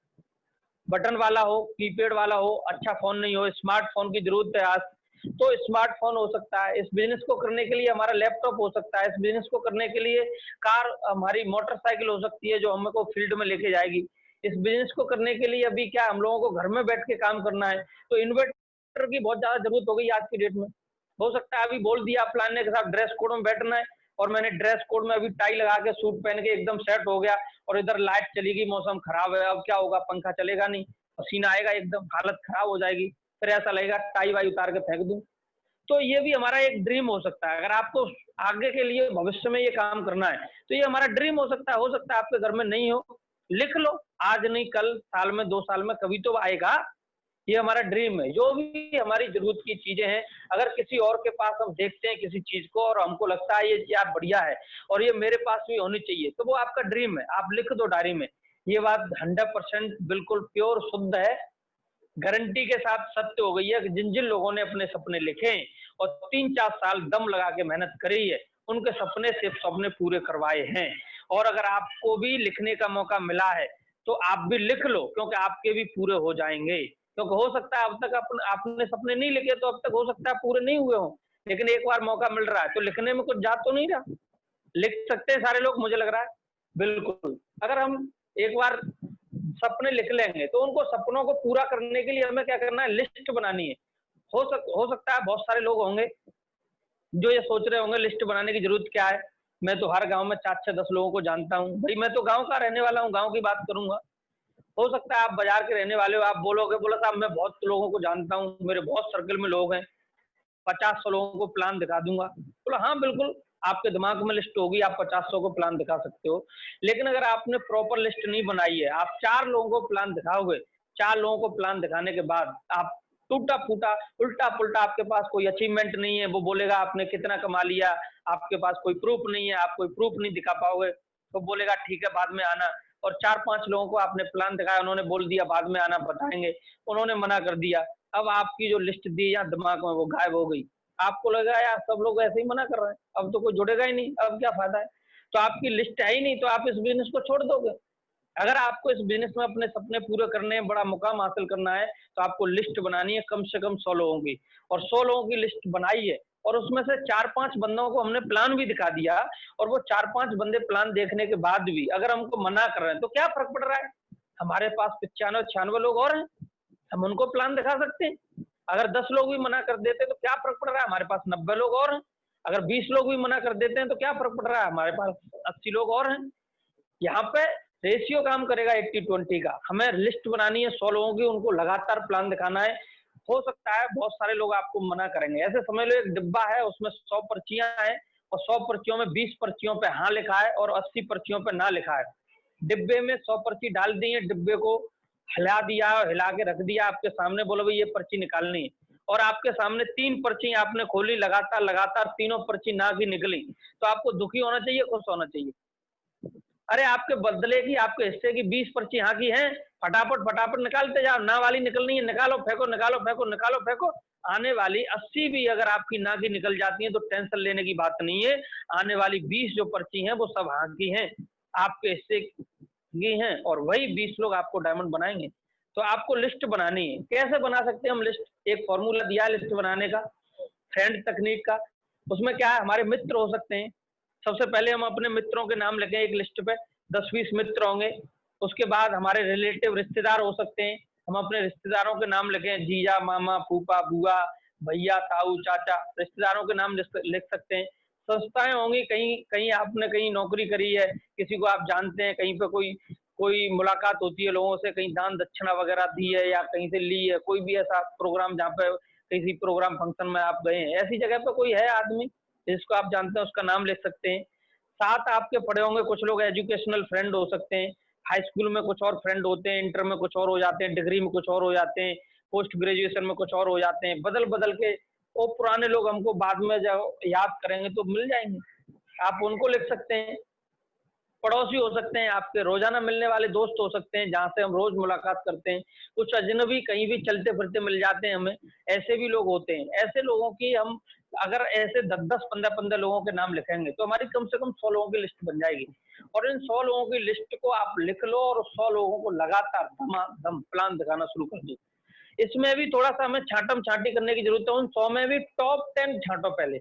बटन वाला हो, कीपैड वाला हो, अच्छा फोन नहीं हो, स्मार्टफोन की जरूरत है आज, तो स्मार्टफोन हो सकता है। इस बिजनेस को करने के लिए हमारा लैपटॉप हो सकता है। इस बिजनेस को करने के लिए कार, हमारी मोटरसाइकिल हो सकती है जो हमको फील्ड में लेके जाएगी। इस बिजनेस को करने के लिए अभी क्या हम लोगों को घर में बैठ के काम करना है, तो इन्वर्टर की बहुत ज्यादा जरूरत हो गई आज की डेट में। हो सकता है अभी बोल दिया प्लान ने के साथ ड्रेस कोड में बैठना है, और मैंने ड्रेस कोड में अभी टाई लगा के सूट पहन के एकदम सेट हो गया, और इधर लाइट चली गई, मौसम खराब है, अब क्या होगा, पंखा चलेगा नहीं, पसीना आएगा, एकदम हालत खराब हो जाएगी, फिर ऐसा लगेगा टाई वाई उतार के फेंक दूं। तो ये भी हमारा एक ड्रीम हो सकता है। अगर आपको आगे के लिए भविष्य में ये काम करना है तो ये हमारा ड्रीम हो सकता है। हो सकता है आपके घर में नहीं हो, लिख लो, आज नहीं कल, साल में 2 साल में कभी तो आएगा। ये हमारा ड्रीम है। जो भी हमारी जरूरत की चीजें हैं, अगर किसी और के पास हम देखते हैं किसी चीज को और हमको लगता है ये यार बढ़िया है और ये मेरे पास भी होनी चाहिए, तो वो आपका ड्रीम है, आप लिख दो डायरी में। ये बात 100% बिल्कुल प्योर शुद्ध है, गारंटी के साथ सत्य हो गई है कि जिन जिन लोगों ने अपने सपने लिखे हैं और 3-4 साल दम लगा के मेहनत करी है, उनके सपने सिर्फ सपने पूरे करवाए हैं। और अगर आपको भी लिखने का मौका मिला है तो आप भी लिख लो, क्योंकि आपके भी पूरे हो जाएंगे। क्योंकि हो सकता है अब तक आपने सपने नहीं लिखे, तो अब तक हो सकता है पूरे नहीं हुए हों, लेकिन एक बार मौका मिल रहा है तो लिखने में कुछ जा तो नहीं रहा। लिख सकते हैं सारे लोग, मुझे लग रहा है। बिल्कुल, अगर हम एक बार सपने लिख लेंगे तो उनको सपनों को पूरा करने के लिए हमें क्या करना है, लिस्ट बनानी है। हो सकता है बहुत सारे लोग होंगे जो ये सोच रहे होंगे लिस्ट बनाने की जरूरत क्या है, मैं तो हर गांव में 4-6-10 लोगों को जानता हूँ। भाई मैं तो गांव का रहने वाला हूँ, गांव की बात करूंगा। हो सकता है आप बाजार के रहने वाले हो, आप बोलोगे, बोला साहब मैं बहुत लोगों को जानता हूँ, मेरे बहुत सर्कल में लोग हैं, 50-100 लोगों को प्लान दिखा दूंगा। बोला हाँ बिल्कुल, आपके दिमाग में लिस्ट होगी, आप 50-100 को प्लान दिखा सकते हो। लेकिन अगर आपने प्रॉपर लिस्ट नहीं बनाई है, आप 4 लोगों को प्लान दिखाओगे, 4 लोगों को प्लान दिखाने के बाद आप टूटा फूटा उल्टा पुल्टा, आपके पास कोई अचीवमेंट नहीं है, वो बोलेगा आपने कितना कमा लिया, आपके पास कोई प्रूफ नहीं है, आप कोई प्रूफ नहीं दिखा पाओगे, तो बोलेगा ठीक है बाद में आना। और 4-5 लोगों को आपने प्लान दिखाया, उन्होंने बोल दिया बाद में आना बताएंगे, उन्होंने मना कर दिया। अब आपकी जो लिस्ट दी या दिमाग में वो गायब हो गई। आपको लगा यार सब लोग ऐसे ही मना कर रहे हैं, अब तो कोई जुड़ेगा ही नहीं, अब क्या फायदा है, तो आपकी लिस्ट है ही नहीं, तो आप इस बिजनेस को छोड़ दोगे। अगर आपको इस बिजनेस में अपने सपने पूरे करने हैं, बड़ा मुकाम हासिल करना है, तो आपको लिस्ट बनानी है कम से कम 100 लोगों की, और 100 लोगों की लिस्ट बनाई है, और उसमें से 4-5 बंदों को हमने प्लान भी दिखा दिया, और वो 4-5 बंदे प्लान देखने के बाद भी अगर हमको मना कर रहे हैं तो क्या फर्क पड़ रहा है, हमारे पास 95-96 लोग और हैं, हम उनको प्लान दिखा सकते हैं। अगर 10 लोग भी मना कर देते तो क्या फर्क पड़ रहा है, हमारे पास 90 लोग और हैं। अगर 20 लोग भी मना कर देते हैं तो क्या फर्क पड़ रहा है, हमारे पास 80 लोग और हैं। यहाँ पे रेशियो काम करेगा 80-20 का। हमें लिस्ट बनानी है 100 लोगों की, उनको लगातार प्लान दिखाना है। हो सकता है बहुत सारे लोग आपको मना करेंगे, ऐसे समझ लो एक डिब्बा है, उसमें 100 पर्चियां हैं, और 100 पर्चियों में 20 पर्चियों पे हाँ लिखा है और 80 पर्चियों पे ना लिखा है। डिब्बे में 100 पर्ची डाल दी है, डिब्बे को हिला दिया, हिला के रख दिया आपके सामने, बोलो भाई ये पर्ची निकालनी है, और आपके सामने 3 पर्ची आपने खोली, लगातार लगातार तीनों पर्ची ना की निकली, तो आपको दुखी होना चाहिए, खुश होना चाहिए? अरे आपके बदले की, आपके हिस्से की 20 पर्ची यहाँ की हैं, फटाफट फटाफट निकालते जाओ, ना वाली निकलनी है, निकालो फेंको, निकालो फेंको, निकालो फेंको। आने वाली 80 भी अगर आपकी ना की निकल जाती है तो टेंशन लेने की बात नहीं है। आने वाली 20 जो पर्ची हैं वो सब हाँ की हैं, आपके हिस्से की हैं, और वही 20 लोग आपको डायमंड बनाएंगे। तो आपको लिस्ट बनानी है। कैसे बना सकते हैं हम लिस्ट? एक फॉर्मूला दिया है लिस्ट बनाने का, फ्रेंड तकनीक का। उसमें क्या है, हमारे मित्र हो सकते हैं। सबसे पहले हम अपने मित्रों के नाम लिखें एक लिस्ट पे, 10-20 मित्र होंगे। उसके बाद हमारे रिलेटिव रिश्तेदार हो सकते हैं, हम अपने रिश्तेदारों के नाम लिखें, जीजा, मामा, फूफा, बुआ, भैया, ताऊ, चाचा, रिश्तेदारों के नाम लिख सकते हैं। संस्थाएं होंगी, कहीं कहीं आपने कहीं नौकरी करी है, किसी को आप जानते हैं, कहीं पे कोई कोई मुलाकात होती है लोगों से, कहीं दान दक्षिणा वगैरह दी है या कहीं से ली है, कोई भी ऐसा प्रोग्राम जहाँ पे किसी प्रोग्राम फंक्शन में आप गए हैं, ऐसी जगह पे कोई है आदमी जिसको आप जानते हैं, उसका नाम लिख सकते हैं। साथ आपके पड़े होंगे कुछ लोग, एजुकेशनल फ्रेंड हो सकते हैं, हाई स्कूल में कुछ और फ्रेंड होते हैं, इंटर में कुछ और हो जाते हैं, डिग्री में कुछ और हो जाते हैं, पोस्ट ग्रेजुएशन में कुछ और हो जाते हैं, बदल बदल के वो पुराने लोग हमको बाद में जब याद करेंगे तो मिल जाएंगे, आप उनको लिख सकते हैं। पड़ोसी हो सकते हैं, आपके रोजाना मिलने वाले दोस्त हो सकते हैं, जहाँ से हम रोज मुलाकात करते हैं। कुछ अजनबी कहीं भी चलते फिरते मिल जाते हैं हमें, ऐसे भी लोग होते हैं। ऐसे लोगों की हम अगर ऐसे 10-10, 15-15 लोगों के नाम लिखेंगे तो हमारी कम से कम 100 लोगों की लिस्ट बन जाएगी। और इन 100 लोगों की लिस्ट को आप लिख लो और 100 लोगों को लगातार धमाधम प्लान दिखाना शुरू कर दो। इसमें भी थोड़ा सा हमें छांटम छांटी करने की जरूरत है। उन 100 में भी टॉप 10 छांटो पहले।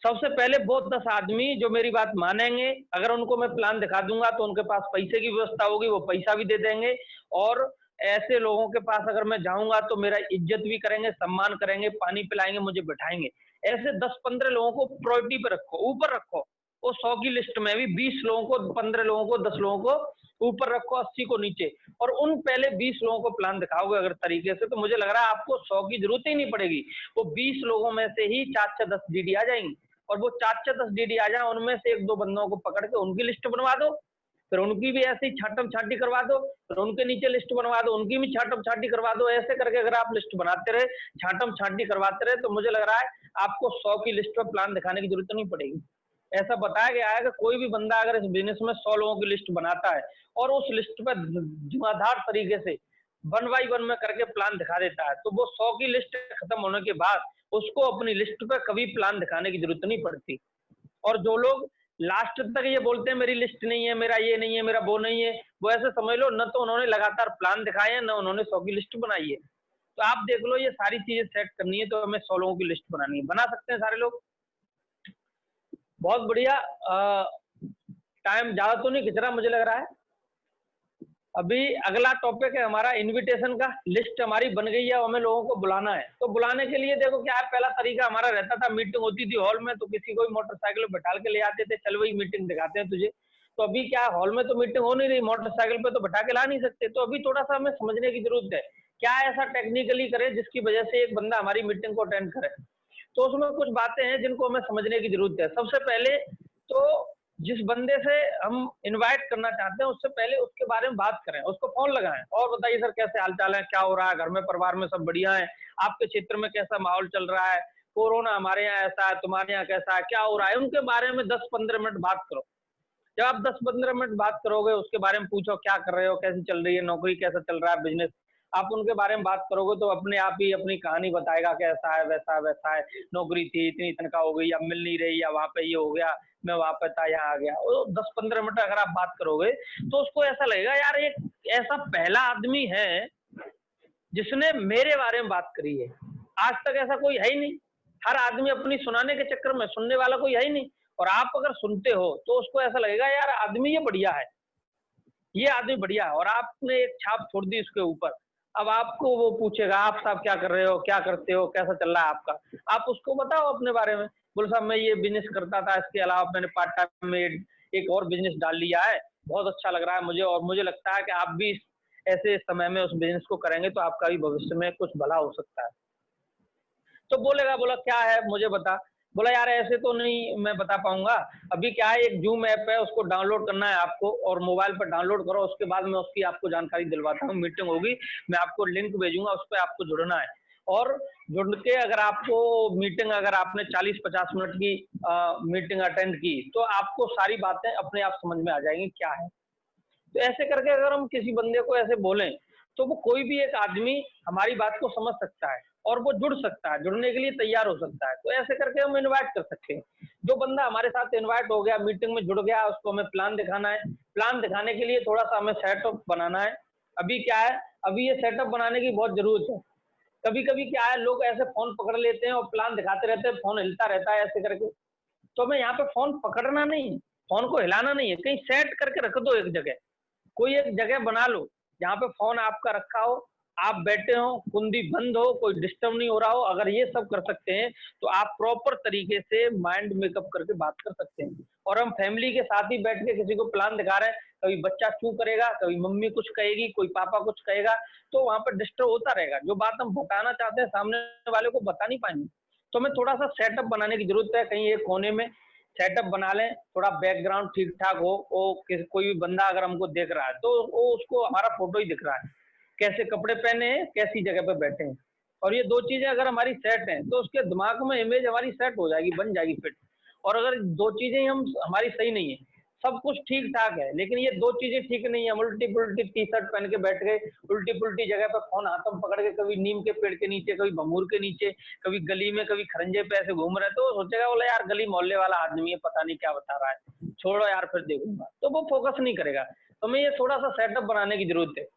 सबसे पहले वो 10 आदमी जो मेरी बात मानेंगे, अगर उनको मैं प्लान दिखा दूंगा तो उनके पास पैसे की व्यवस्था होगी, वो पैसा भी दे देंगे, और ऐसे लोगों के पास अगर मैं जाऊंगा तो मेरा इज्जत भी करेंगे, सम्मान करेंगे, पानी पिलाएंगे, मुझे बिठाएंगे। ऐसे 10-15 लोगों को प्रायोरिटी पे रखो, ऊपर रखो। वो 100 की लिस्ट में भी 20 लोगों को, 15 लोगों को, 10 लोगों को ऊपर रखो, 80 को नीचे, और उन पहले 20 लोगों को प्लान दिखाओगे अगर तरीके से, तो मुझे लग रहा है आपको 100 की जरूरत ही नहीं पड़ेगी। वो 20 लोगों में से ही 4-10 डीडी आ जाएंगी, और वो 4-10 डीडी आ जाए, उनमें से 1-2 बंदों को पकड़ के उनकी लिस्ट बनवा दो, फिर उनकी भी ऐसे ही छाटम छाटी करवा दो, फिर उनके नीचे लिस्ट बनवा दो, उनकी भी छाटम छाटी करवा दो। ऐसे करके अगर आप लिस्ट बनाते रहे, छाटम छाटी करवाते रहे, तो मुझे लग रहा है आपको 100 की लिस्ट पर प्लान दिखाने की जरूरत नहीं पड़ेगी। ऐसा बताया गया है कि कोई भी बंदा अगर इस बिजनेस में 100 लोगों की लिस्ट बनाता है और उस लिस्ट पर धुआंधार तरीके से 1 बाई 1 में करके प्लान दिखा देता है, तो वो 100 की लिस्ट खत्म होने के बाद उसको अपनी लिस्ट पे कभी प्लान दिखाने की जरूरत नहीं पड़ती। और जो लोग लास्ट तक ये बोलते हैं मेरी लिस्ट नहीं है, मेरा ये नहीं है, मेरा वो नहीं है, वो ऐसे समझ लो न तो उन्होंने लगातार प्लान दिखाए हैं, न उन्होंने 100 की लिस्ट बनाई है। तो आप देख लो, ये सारी चीजें सेट करनी है तो हमें 100 लोगों की लिस्ट बनानी है। बना सकते हैं सारे लोग? बहुत बढ़िया। टाइम ज्यादा तो नहीं खिंच रहा मुझे लग रहा है। अभी अगला टॉपिक है हमारा इनविटेशन का। लिस्ट हमारी बन गई है, हमें लोगों को बुलाना है। तो बुलाने के लिए देखो क्या है, पहला तरीका हमारा रहता था, मीटिंग होती थी हॉल में, तो किसी को भी मोटरसाइकिल बैठा के ले आते थे, चल वही मीटिंग दिखाते हैं तुझे। तो अभी क्या, हॉल में तो मीटिंग हो नहीं रही, मोटरसाइकिल पे तो बैठा के ला नहीं सकते, तो अभी थोड़ा सा हमें समझने की जरूरत है क्या ऐसा टेक्निकली करें जिसकी वजह से एक बंदा हमारी मीटिंग को अटेंड करे। तो उसमें कुछ बातें हैं जिनको हमें समझने की जरूरत है। सबसे पहले तो जिस बंदे से हम इनवाइट करना चाहते हैं उससे पहले उसके बारे में बात करें, उसको फोन लगाएं और बताइए सर कैसे हालचाल है, क्या हो रहा है, घर में परिवार में सब बढ़िया है, आपके क्षेत्र में कैसा माहौल चल रहा है, कोरोना हमारे यहाँ ऐसा है, तुम्हारे यहाँ कैसा है, क्या हो रहा है, उनके बारे में 10-15 मिनट बात करो। जब आप 10-15 मिनट बात करोगे, उसके बारे में पूछो क्या कर रहे हो, कैसी चल रही है नौकरी, कैसा चल रहा है बिजनेस, आप उनके बारे में बात करोगे तो अपने आप ही अपनी कहानी बताएगा कि ऐसा है वैसा है वैसा है, नौकरी थी इतनी तनख्वाह हो गई, अब मिल नहीं रही, या वहां पे ये हो गया, मैं वहां पे था यहाँ आ गया। वो 10-15 मिनट अगर आप बात करोगे तो उसको ऐसा लगेगा यार एक ऐसा पहला आदमी है जिसने मेरे बारे में बात करी है। आज तक ऐसा कोई है ही नहीं। हर आदमी अपनी सुनाने के चक्कर में, सुनने वाला कोई है ही नहीं। और आप अगर सुनते हो तो उसको ऐसा लगेगा यार आदमी ये बढ़िया है, ये आदमी बढ़िया है, और आपने एक छाप छोड़ दी उसके ऊपर। अब आपको वो पूछेगा आप साहब क्या कर रहे हो, क्या करते हो, कैसा चल रहा है आपका, आप उसको बताओ अपने बारे में। बोले साहब मैं ये बिजनेस करता था, इसके अलावा मैंने पार्ट टाइम में एक और बिजनेस डाल लिया है, बहुत अच्छा लग रहा है मुझे, और मुझे लगता है कि आप भी ऐसे समय में उस बिजनेस को करेंगे तो आपका भी भविष्य में कुछ भला हो सकता है। तो बोलेगा, बोला क्या है मुझे बता। बोला यार ऐसे तो नहीं मैं बता पाऊंगा, अभी क्या है एक जूम ऐप है उसको डाउनलोड करना है आपको, और मोबाइल पर डाउनलोड करो, उसके बाद मैं उसकी आपको जानकारी दिलवाता हूँ, मीटिंग होगी, मैं आपको लिंक भेजूंगा, उस पर आपको जुड़ना है। और जुड़ के अगर आपको मीटिंग, अगर आपने 40-50 मिनट की मीटिंग अटेंड की तो आपको सारी बातें अपने आप समझ में आ जाएंगी क्या है। तो ऐसे करके अगर हम किसी बंदे को ऐसे बोलें तो वो कोई भी एक आदमी हमारी बात को समझ सकता है और वो जुड़ सकता है, जुड़ने के लिए तैयार हो सकता है। तो ऐसे करके हम इनवाइट कर सकते हैं। जो बंदा हमारे साथ इनवाइट हो गया, मीटिंग में जुड़ गया, उसको हमें प्लान दिखाना है। प्लान दिखाने के लिए थोड़ा सा हमें सेटअप बनाना है। अभी क्या है, अभी ये सेटअप बनाने की बहुत जरूरत है। कभी कभी क्या है, लोग ऐसे फोन पकड़ लेते हैं और प्लान दिखाते रहते हैं, फोन हिलता रहता है ऐसे करके। तो हमें यहाँ पे फोन पकड़ना नहीं, फोन को हिलाना नहीं है, कहीं सेट करके रख दो एक जगह, कोई एक जगह बना लो जहाँ पे फोन आपका रखा हो, आप बैठे हो, कुंडी बंद हो, कोई डिस्टर्ब नहीं हो रहा हो। अगर ये सब कर सकते हैं तो आप प्रॉपर तरीके से माइंड मेकअप करके बात कर सकते हैं। और हम फैमिली के साथ ही बैठ के किसी को प्लान दिखा रहे हैं, कभी बच्चा चू करेगा, कभी मम्मी कुछ कहेगी, कोई पापा कुछ कहेगा, तो वहां पर डिस्टर्ब होता रहेगा। जो बात हम बताना चाहते हैं सामने वाले को बता नहीं पाएंगे। तो हमें थोड़ा सा सेटअप बनाने की जरूरत है, कहीं एक कोने में सेटअप बना लें, थोड़ा बैकग्राउंड ठीक ठाक हो, वो कोई भी बंदा अगर हमको देख रहा है तो वो उसको हमारा फोटो ही दिख रहा है, कैसे कपड़े पहने हैं, कैसी जगह पे बैठे हैं। और ये दो चीजें अगर हमारी सेट हैं तो उसके दिमाग में इमेज हमारी सेट हो जाएगी, बन जाएगी फिट। और अगर दो चीजें हम हमारी सही नहीं है, सब कुछ ठीक ठाक है लेकिन ये दो चीजें ठीक नहीं है, उल्टी पुल्टी टी शर्ट पहन के बैठ गए, उल्टी पुल्टी जगह पे फोन हाथों में पकड़ के, कभी नीम के पेड़ के नीचे, कभी बमूर के नीचे, कभी गली में, कभी खरंजे पे ऐसे घूम रहे, तो वो सोचेगा बोला यार गली मोहल्ले वाला आदमी है, पता नहीं क्या बता रहा है, छोड़ो यार फिर देखूंगा, तो वो फोकस नहीं करेगा। तो हमें ये थोड़ा सा सेटअप बनाने की जरूरत है।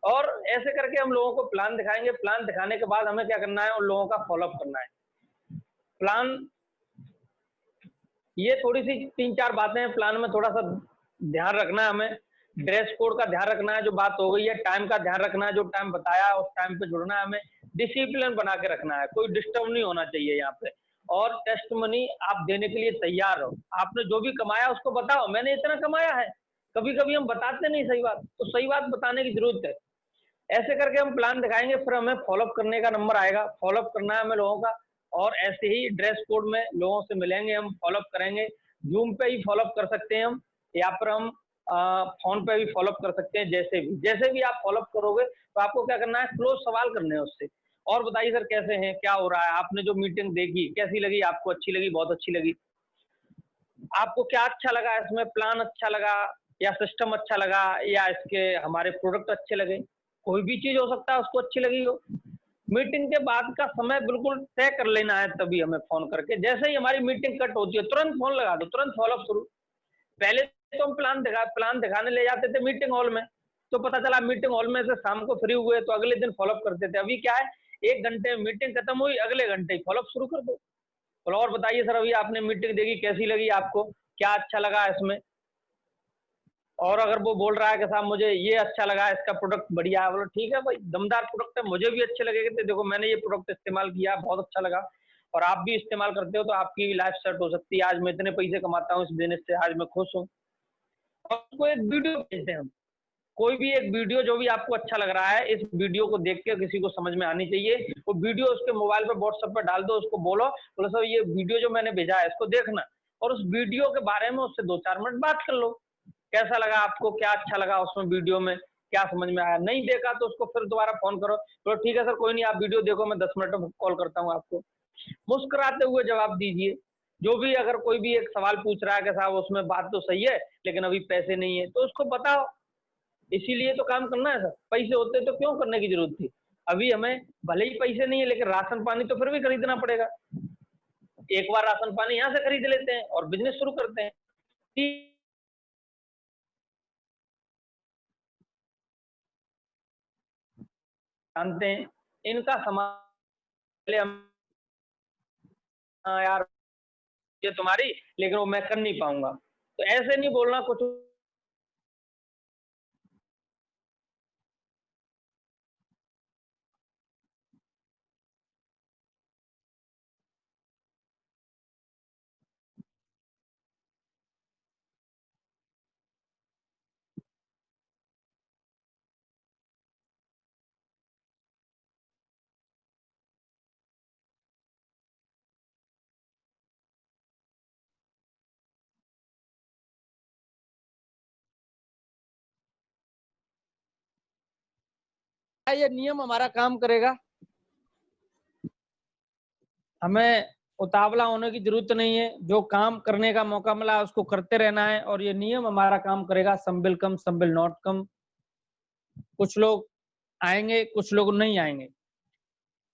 और ऐसे करके हम लोगों को प्लान दिखाएंगे, प्लान दिखाने के बाद हमें क्या करना है, उन लोगों का फॉलोअप करना है। प्लान, ये थोड़ी सी 3-4 बातें हैं प्लान में, थोड़ा सा ध्यान रखना है हमें। ड्रेस कोड का ध्यान रखना है, जो बात हो गई है, टाइम का ध्यान रखना है, जो टाइम बताया उस टाइम पे जुड़ना है हमें, डिसिप्लिन बना के रखना है, कोई डिस्टर्ब नहीं होना चाहिए यहाँ पे। और टेस्ट मनी आप देने के लिए तैयार हो, आपने जो भी कमाया उसको बताओ मैंने इतना कमाया है। कभी कभी हम बताते नहीं सही बात, तो सही बात बताने की जरूरत है। ऐसे करके हम प्लान दिखाएंगे, फिर हमें फॉलोअप करने का नंबर आएगा, फॉलोअप करना है हमें लोगों का। और ऐसे ही ड्रेस कोड में लोगों से मिलेंगे, हम फॉलोअप करेंगे। जूम पे ही फॉलोअप कर सकते हैं हम, या फिर हम फोन पे भी फॉलोअप कर सकते हैं। जैसे भी आप फॉलोअप करोगे तो आपको क्या करना है, क्लोज सवाल करने हैं उससे। और बताइए सर कैसे हैं, क्या हो रहा है, आपने जो मीटिंग देखी कैसी लगी, आपको अच्छी लगी, बहुत अच्छी लगी, आपको क्या अच्छा लगा इसमें, प्लान अच्छा लगा या सिस्टम अच्छा लगा या इसके हमारे प्रोडक्ट अच्छे लगे, कोई भी चीज हो सकता है उसको अच्छी लगी हो। मीटिंग के बाद का समय बिल्कुल तय कर लेना है, तभी हमें फोन करके, जैसे ही हमारी मीटिंग कट होती है तुरंत फोन लगा दो, तुरंत फॉलोअप शुरू। पहले तो हम प्लान दिखाने ले जाते थे मीटिंग हॉल में, तो पता चला मीटिंग हॉल में से शाम को फ्री हुए तो अगले दिन फॉलोअप करते थे। अभी क्या है, 1 घंटे में मीटिंग खत्म हुई, अगले घंटे ही फॉलोअप शुरू कर दो। बोला और बताइए सर अभी आपने मीटिंग देखी, कैसी लगी आपको, क्या अच्छा लगा इसमें। और अगर वो बोल रहा है कि साहब मुझे ये अच्छा लगा, इसका प्रोडक्ट बढ़िया है, बोलो ठीक है भाई, दमदार प्रोडक्ट है, मुझे भी अच्छे लगेंगे, तो देखो मैंने ये प्रोडक्ट इस्तेमाल किया, बहुत अच्छा लगा, और आप भी इस्तेमाल करते हो तो आपकी लाइफ सेट हो सकती है। आज मैं इतने पैसे कमाता हूँ इस बिजनेस से, आज मैं खुश हूँ। और उसको एक वीडियो भेजते हैं हम, कोई भी एक वीडियो जो भी आपको अच्छा लग रहा है, इस वीडियो को देख के किसी को समझ में आनी चाहिए, वो वीडियो उसके मोबाइल पे व्हाट्सएप पे डाल दो, उसको बोलो बोलो सर ये वीडियो जो मैंने भेजा है इसको देखना, और उस वीडियो के बारे में उससे 2-4 मिनट बात कर लो, कैसा लगा आपको, क्या अच्छा लगा उसमें वीडियो में, क्या समझ में आया। नहीं देखा तो उसको फिर दोबारा फोन करो, तो ठीक है सर कोई नहीं, आप वीडियो देखो, मैं 10 मिनट में कॉल करता हूँ आपको। मुस्कुराते हुए जवाब दीजिए। जो भी अगर कोई भी एक सवाल पूछ रहा है कि साहब उसमें बात तो सही है लेकिन अभी पैसे नहीं है, तो उसको बताओ इसीलिए तो काम करना है सर। पैसे होते तो क्यों करने की जरूरत थी। अभी हमें भले ही पैसे नहीं है लेकिन राशन पानी तो फिर भी खरीदना पड़ेगा। एक बार राशन पानी यहाँ से खरीद लेते हैं और बिजनेस शुरू करते हैं। जानते हैं इनका पहले हम, हाँ यार ये तुम्हारी, लेकिन वो मैं कर नहीं पाऊंगा। तो ऐसे नहीं बोलना कुछ। ये नियम हमारा काम करेगा, हमें उतावला होने की जरूरत नहीं है। जो काम करने का मौका मिला उसको करते रहना है और ये नियम हमारा काम करेगा। संबिल कम संबिल नॉट कम। कुछ लोग आएंगे कुछ लोग नहीं आएंगे,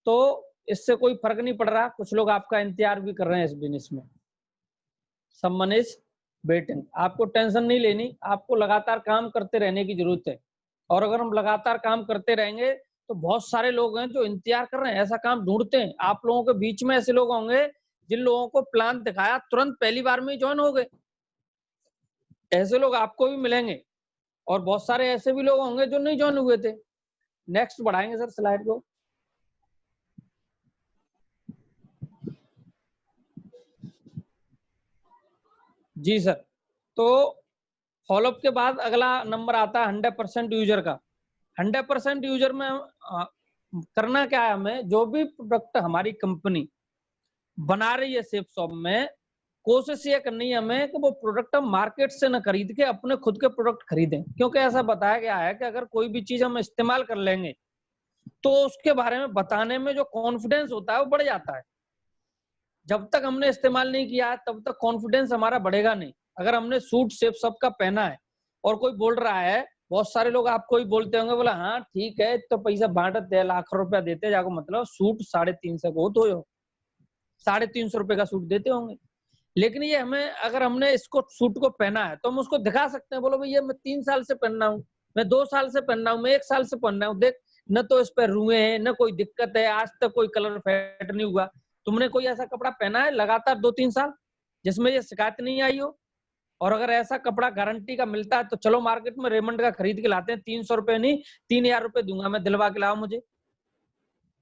तो इससे कोई फर्क नहीं पड़ रहा। कुछ लोग आपका इंतजार भी कर रहे हैं इस बिजनेस में। Someone is waiting. आपको टेंशन नहीं लेनी, आपको लगातार काम करते रहने की जरूरत है। और अगर हम लगातार काम करते रहेंगे तो बहुत सारे लोग हैं जो इंतजार कर रहे हैं, ऐसा काम ढूंढते हैं। आप लोगों के बीच में ऐसे लोग होंगे जिन लोगों को प्लान दिखाया तुरंत पहली बार में ही ज्वाइन हो गए। ऐसे लोग आपको भी मिलेंगे और बहुत सारे ऐसे भी लोग होंगे जो नहीं ज्वाइन हुए थे। नेक्स्ट बढ़ाएंगे सर स्लाइड को। जी सर, तो फॉलोअप के बाद अगला नंबर आता है 100% यूजर का। 100% यूजर में करना क्या है, हमें जो भी प्रोडक्ट हमारी कंपनी बना रही है सेफ शॉप में, कोशिश ये करनी है हमें कि वो प्रोडक्ट हम मार्केट से न खरीद के अपने खुद के प्रोडक्ट खरीदें। क्योंकि ऐसा बताया गया है कि अगर कोई भी चीज हम इस्तेमाल कर लेंगे तो उसके बारे में बताने में जो कॉन्फिडेंस होता है वो बढ़ जाता है। जब तक हमने इस्तेमाल नहीं किया तब तक कॉन्फिडेंस हमारा बढ़ेगा नहीं। अगर हमने सूट सेफ शॉप का पहना है और कोई बोल रहा है, बहुत सारे लोग आपको ही बोलते होंगे, बोला हाँ ठीक है तो पैसा बांटते लाख रुपया देते जाको, मतलब सूट 350 को तो 350 रुपए का सूट देते होंगे। लेकिन ये हमें, अगर हमने इसको सूट को पहना है तो हम उसको दिखा सकते हैं। बोलो भैया मैं 3 साल से पहन रहा हूँ, मैं 2 साल से पहन रहा हूँ, मैं 1 साल से पहन रहा हूँ, देख न तो इस पर रुए हैं न कोई दिक्कत है, आज तक कोई कलर फेड नहीं हुआ। तुमने कोई ऐसा कपड़ा पहना है लगातार 2-3 साल जिसमें ये शिकायत नहीं आई हो? और अगर ऐसा कपड़ा गारंटी का मिलता है तो चलो मार्केट में रेमंड का खरीद के लाते हैं। 300 रुपए नहीं 3000 रुपए दूंगा मैं, दिलवा के लाओ मुझे।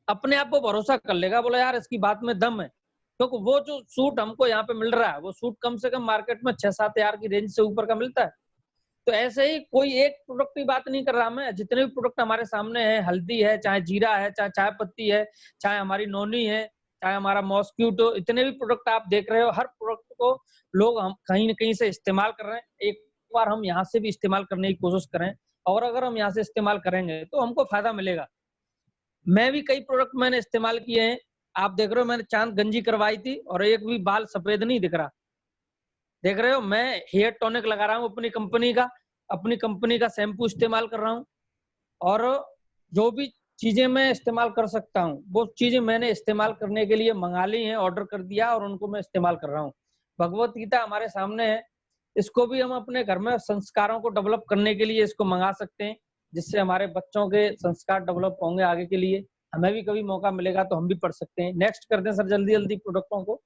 अपने आप को भरोसा कर लेगा, बोला यार इसकी बात में दम है। क्योंकि वो जो सूट हमको यहाँ पे मिल रहा है वो सूट कम से कम मार्केट में 6-7 हजार की रेंज से ऊपर का मिलता है। तो ऐसे ही कोई एक प्रोडक्ट की बात नहीं कर रहा मैं, जितने भी प्रोडक्ट हमारे सामने है, हल्दी है, चाहे जीरा है, चाहे चाय पत्ती है, चाहे हमारी नोनी है, चाहे हमारा मॉस्क्यूटो, इतने भी प्रोडक्ट आप देख रहे हो, हर प्रोडक्ट को लोग हम कहीं न कहीं से इस्तेमाल कर रहे हैं। एक बार हम यहाँ से भी इस्तेमाल करने की कोशिश करें और अगर हम यहाँ से इस्तेमाल करेंगे तो हमको फायदा मिलेगा। मैं भी कई प्रोडक्ट मैंने इस्तेमाल किए हैं। आप देख रहे हो मैंने चांद गंजी करवाई थी और एक भी बाल सफेद नहीं दिख रहा। देख रहे हो मैं हेयर टॉनिक लगा रहा हूँ अपनी कंपनी का शैम्पू इस्तेमाल कर रहा हूँ। और जो भी चीजें मैं इस्तेमाल कर सकता हूँ वो चीजें मैंने इस्तेमाल करने के लिए मंगा ली हैं, ऑर्डर कर दिया और उनको मैं इस्तेमाल कर रहा हूँ। भगवत गीता हमारे सामने है, इसको भी हम अपने घर में संस्कारों को डेवलप करने के लिए इसको मंगा सकते हैं, जिससे हमारे बच्चों के संस्कार डेवलप होंगे आगे के लिए। हमें भी कभी मौका मिलेगा तो हम भी पढ़ सकते हैं। नेक्स्ट करते हैं सर जल्दी जल्दी प्रोडक्टों को।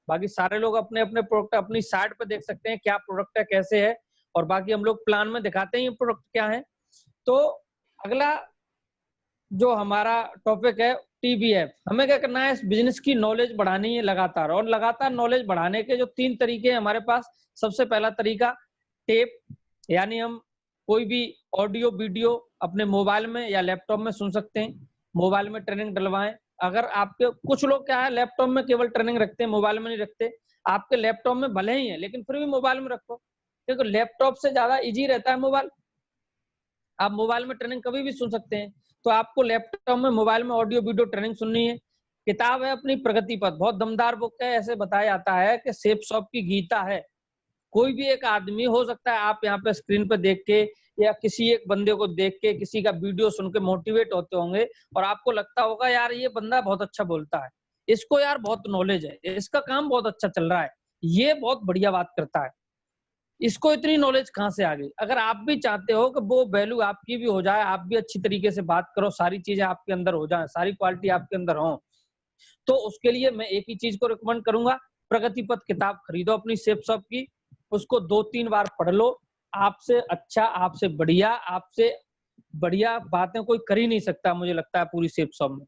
बाकी सारे लोग अपने अपने प्रोडक्ट अपनी साइट पे देख सकते हैं क्या प्रोडक्ट है कैसे है, और बाकी हम लोग प्लान में दिखाते हैं ये प्रोडक्ट क्या है। तो अगला जो हमारा टॉपिक है टीबीएफ। हमें क्या करना है, इस बिजनेस की नॉलेज बढ़ानी है लगातार, और लगातार नॉलेज बढ़ाने के जो 3 तरीके हैं हमारे पास। सबसे पहला तरीका टेप, यानी हम कोई भी ऑडियो वीडियो अपने मोबाइल में या लैपटॉप में सुन सकते हैं। मोबाइल में ट्रेनिंग डलवाएं। अगर आपके कुछ लोग क्या है लैपटॉप में केवल ट्रेनिंग रखते हैं, मोबाइल में नहीं रखते। आपके लैपटॉप में भले ही है लेकिन फिर भी मोबाइल में रखो, क्योंकि लैपटॉप से ज्यादा इजी रहता है मोबाइल। आप मोबाइल में ट्रेनिंग कभी भी सुन सकते हैं। तो आपको लैपटॉप में मोबाइल में ऑडियो वीडियो ट्रेनिंग सुननी है। किताब है अपनी प्रगति पथ, बहुत दमदार बुक है। ऐसे बताया जाता है कि सेफ शॉप की गीता है। कोई भी एक आदमी हो सकता है, आप यहाँ पे स्क्रीन पे देख के या किसी एक बंदे को देख के, किसी का वीडियो सुन के मोटिवेट होते होंगे और आपको लगता होगा यार ये बंदा बहुत अच्छा बोलता है, इसको यार बहुत नॉलेज है, इसका काम बहुत अच्छा चल रहा है, ये बहुत बढ़िया बात करता है, इसको इतनी नॉलेज कहाँ से आ गई? अगर आप भी चाहते हो कि वो वैल्यू आपकी भी हो जाए, आप भी अच्छी तरीके से बात करो, सारी चीजें आपके अंदर हो जाएं, सारी क्वालिटी आपके अंदर हो, तो उसके लिए मैं एक ही चीज को रिकमेंड करूंगा, प्रगति पथ किताब खरीदो अपनी शेप शॉप की, उसको 2-3 बार पढ़ लो। आपसे अच्छा, आपसे बढ़िया बातें कोई कर ही नहीं सकता मुझे लगता है पूरी शेप शॉप में।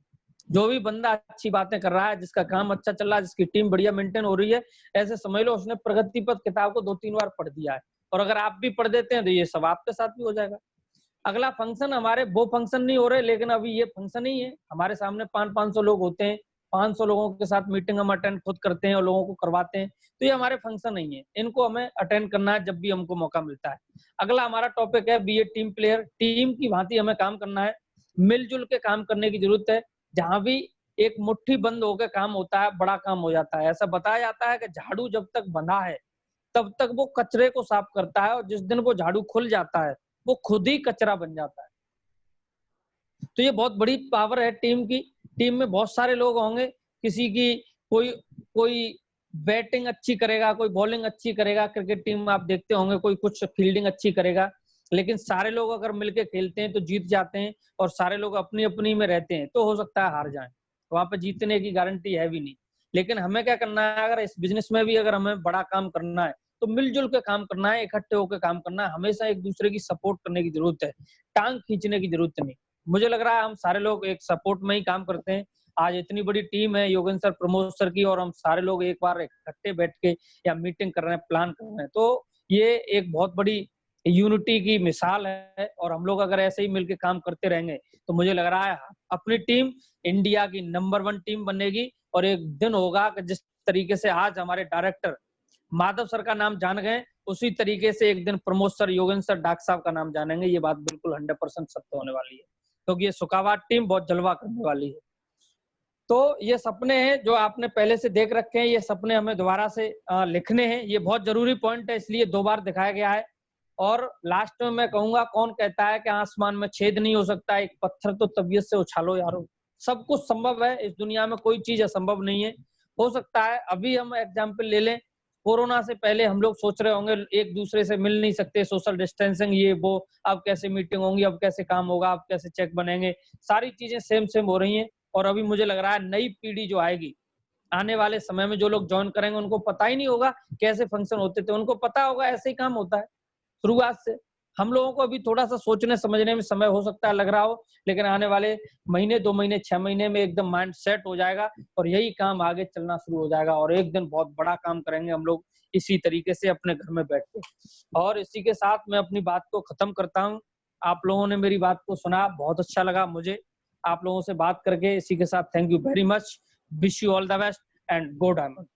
जो भी बंदा अच्छी बातें कर रहा है, जिसका काम अच्छा चल रहा है, जिसकी टीम बढ़िया मेंटेन हो रही है, ऐसे समझ लो उसने प्रगति पथ किताब को 2-3 बार पढ़ दिया है। और अगर आप भी पढ़ देते हैं तो ये सब आपके साथ भी हो जाएगा। अगला फंक्शन, हमारे वो फंक्शन नहीं हो रहे, लेकिन अभी ये फंक्शन ही है, हमारे सामने 500 लोग होते हैं, 500 लोगों के साथ मीटिंग हम अटेंड खुद करते हैं और लोगों को करवाते हैं, तो ये हमारे फंक्शन नहीं है, इनको हमें अटेंड करना है जब भी हमको मौका मिलता है। अगला हमारा टॉपिक है बी ए टीम प्लेयर, टीम की भांति हमें काम करना है, मिलजुल के काम करने की जरूरत है। जहां भी एक मुट्ठी बंद होकर काम होता है, बड़ा काम हो जाता है। ऐसा बताया जाता है कि झाड़ू जब तक बंधा है तब तक वो कचरे को साफ करता है, और जिस दिन वो झाड़ू खुल जाता है वो खुद ही कचरा बन जाता है। तो ये बहुत बड़ी पावर है टीम की। टीम में बहुत सारे लोग होंगे, किसी की कोई कोई बैटिंग अच्छी करेगा, कोई बॉलिंग अच्छी करेगा, क्रिकेट टीम में आप देखते होंगे कोई कुछ फील्डिंग अच्छी करेगा, लेकिन सारे लोग अगर मिलके खेलते हैं तो जीत जाते हैं, और सारे लोग अपनी अपनी में रहते हैं तो हो सकता है हार जाएं, वहां पे जीतने की गारंटी है भी नहीं। लेकिन हमें क्या करना है, अगर इस बिजनेस में भी अगर हमें बड़ा काम करना है तो मिलजुल के काम करना है, इकट्ठे होकर काम करना है, हमेशा एक दूसरे की सपोर्ट करने की जरूरत है, टांग खींचने की जरूरत नहीं। मुझे लग रहा है हम सारे लोग एक सपोर्ट में ही काम करते हैं। आज इतनी बड़ी टीम है योगेंद्र सर, प्रमोद सर की, और हम सारे लोग एक बार इकट्ठे बैठ के या मीटिंग कर रहे हैं, प्लान कर रहे हैं, तो ये एक बहुत बड़ी यूनिटी की मिसाल है। और हम लोग अगर ऐसे ही मिलकर काम करते रहेंगे तो मुझे लग रहा है अपनी टीम इंडिया की नंबर 1 टीम बनेगी। और एक दिन होगा कि जिस तरीके से आज हमारे डायरेक्टर माधव सर का नाम जान गए, उसी तरीके से एक दिन Pramod sir, Yogendra sir, doctor साहब का नाम जानेंगे। ये बात बिल्कुल 100% सत्य होने वाली है, क्योंकि ये सुकाबाद टीम बहुत जलवा करने वाली है। तो ये सपने हैं जो आपने पहले से देख रखे हैं, ये सपने हमें दोबारा से लिखने हैं। ये बहुत जरूरी पॉइंट है, इसलिए 2 बार दिखाया गया है। और लास्ट में मैं कहूंगा, कौन कहता है कि आसमान में छेद नहीं हो सकता, एक पत्थर तो तबीयत से उछालो यारो। सब कुछ संभव है इस दुनिया में, कोई चीज असंभव नहीं है। हो सकता है, अभी हम एग्जाम्पल ले लें, कोरोना से पहले हम लोग सोच रहे होंगे एक दूसरे से मिल नहीं सकते, सोशल डिस्टेंसिंग ये वो, अब कैसे मीटिंग होंगी, अब कैसे काम होगा, अब कैसे चेक बनेंगे, सारी चीजें सेम सेम हो रही हैं। और अभी मुझे लग रहा है नई पीढ़ी जो आएगी, आने वाले समय में जो लोग ज्वाइन करेंगे, उनको पता ही नहीं होगा कैसे फंक्शन होते थे, उनको पता होगा ऐसे ही काम होता है शुरुआत से। हम लोगों को अभी थोड़ा सा सोचने समझने में समय हो सकता है लग रहा हो, लेकिन आने वाले महीने, 2 महीने, 6 महीने में एकदम माइंड सेट हो जाएगा और यही काम आगे चलना शुरू हो जाएगा। और एक दिन बहुत बड़ा काम करेंगे हम लोग इसी तरीके से अपने घर में बैठ के। और इसी के साथ मैं अपनी बात को खत्म करता हूँ। आप लोगों ने मेरी बात को सुना, बहुत अच्छा लगा मुझे आप लोगों से बात करके। इसी के साथ thank you very much, wish you all the best and go diamond.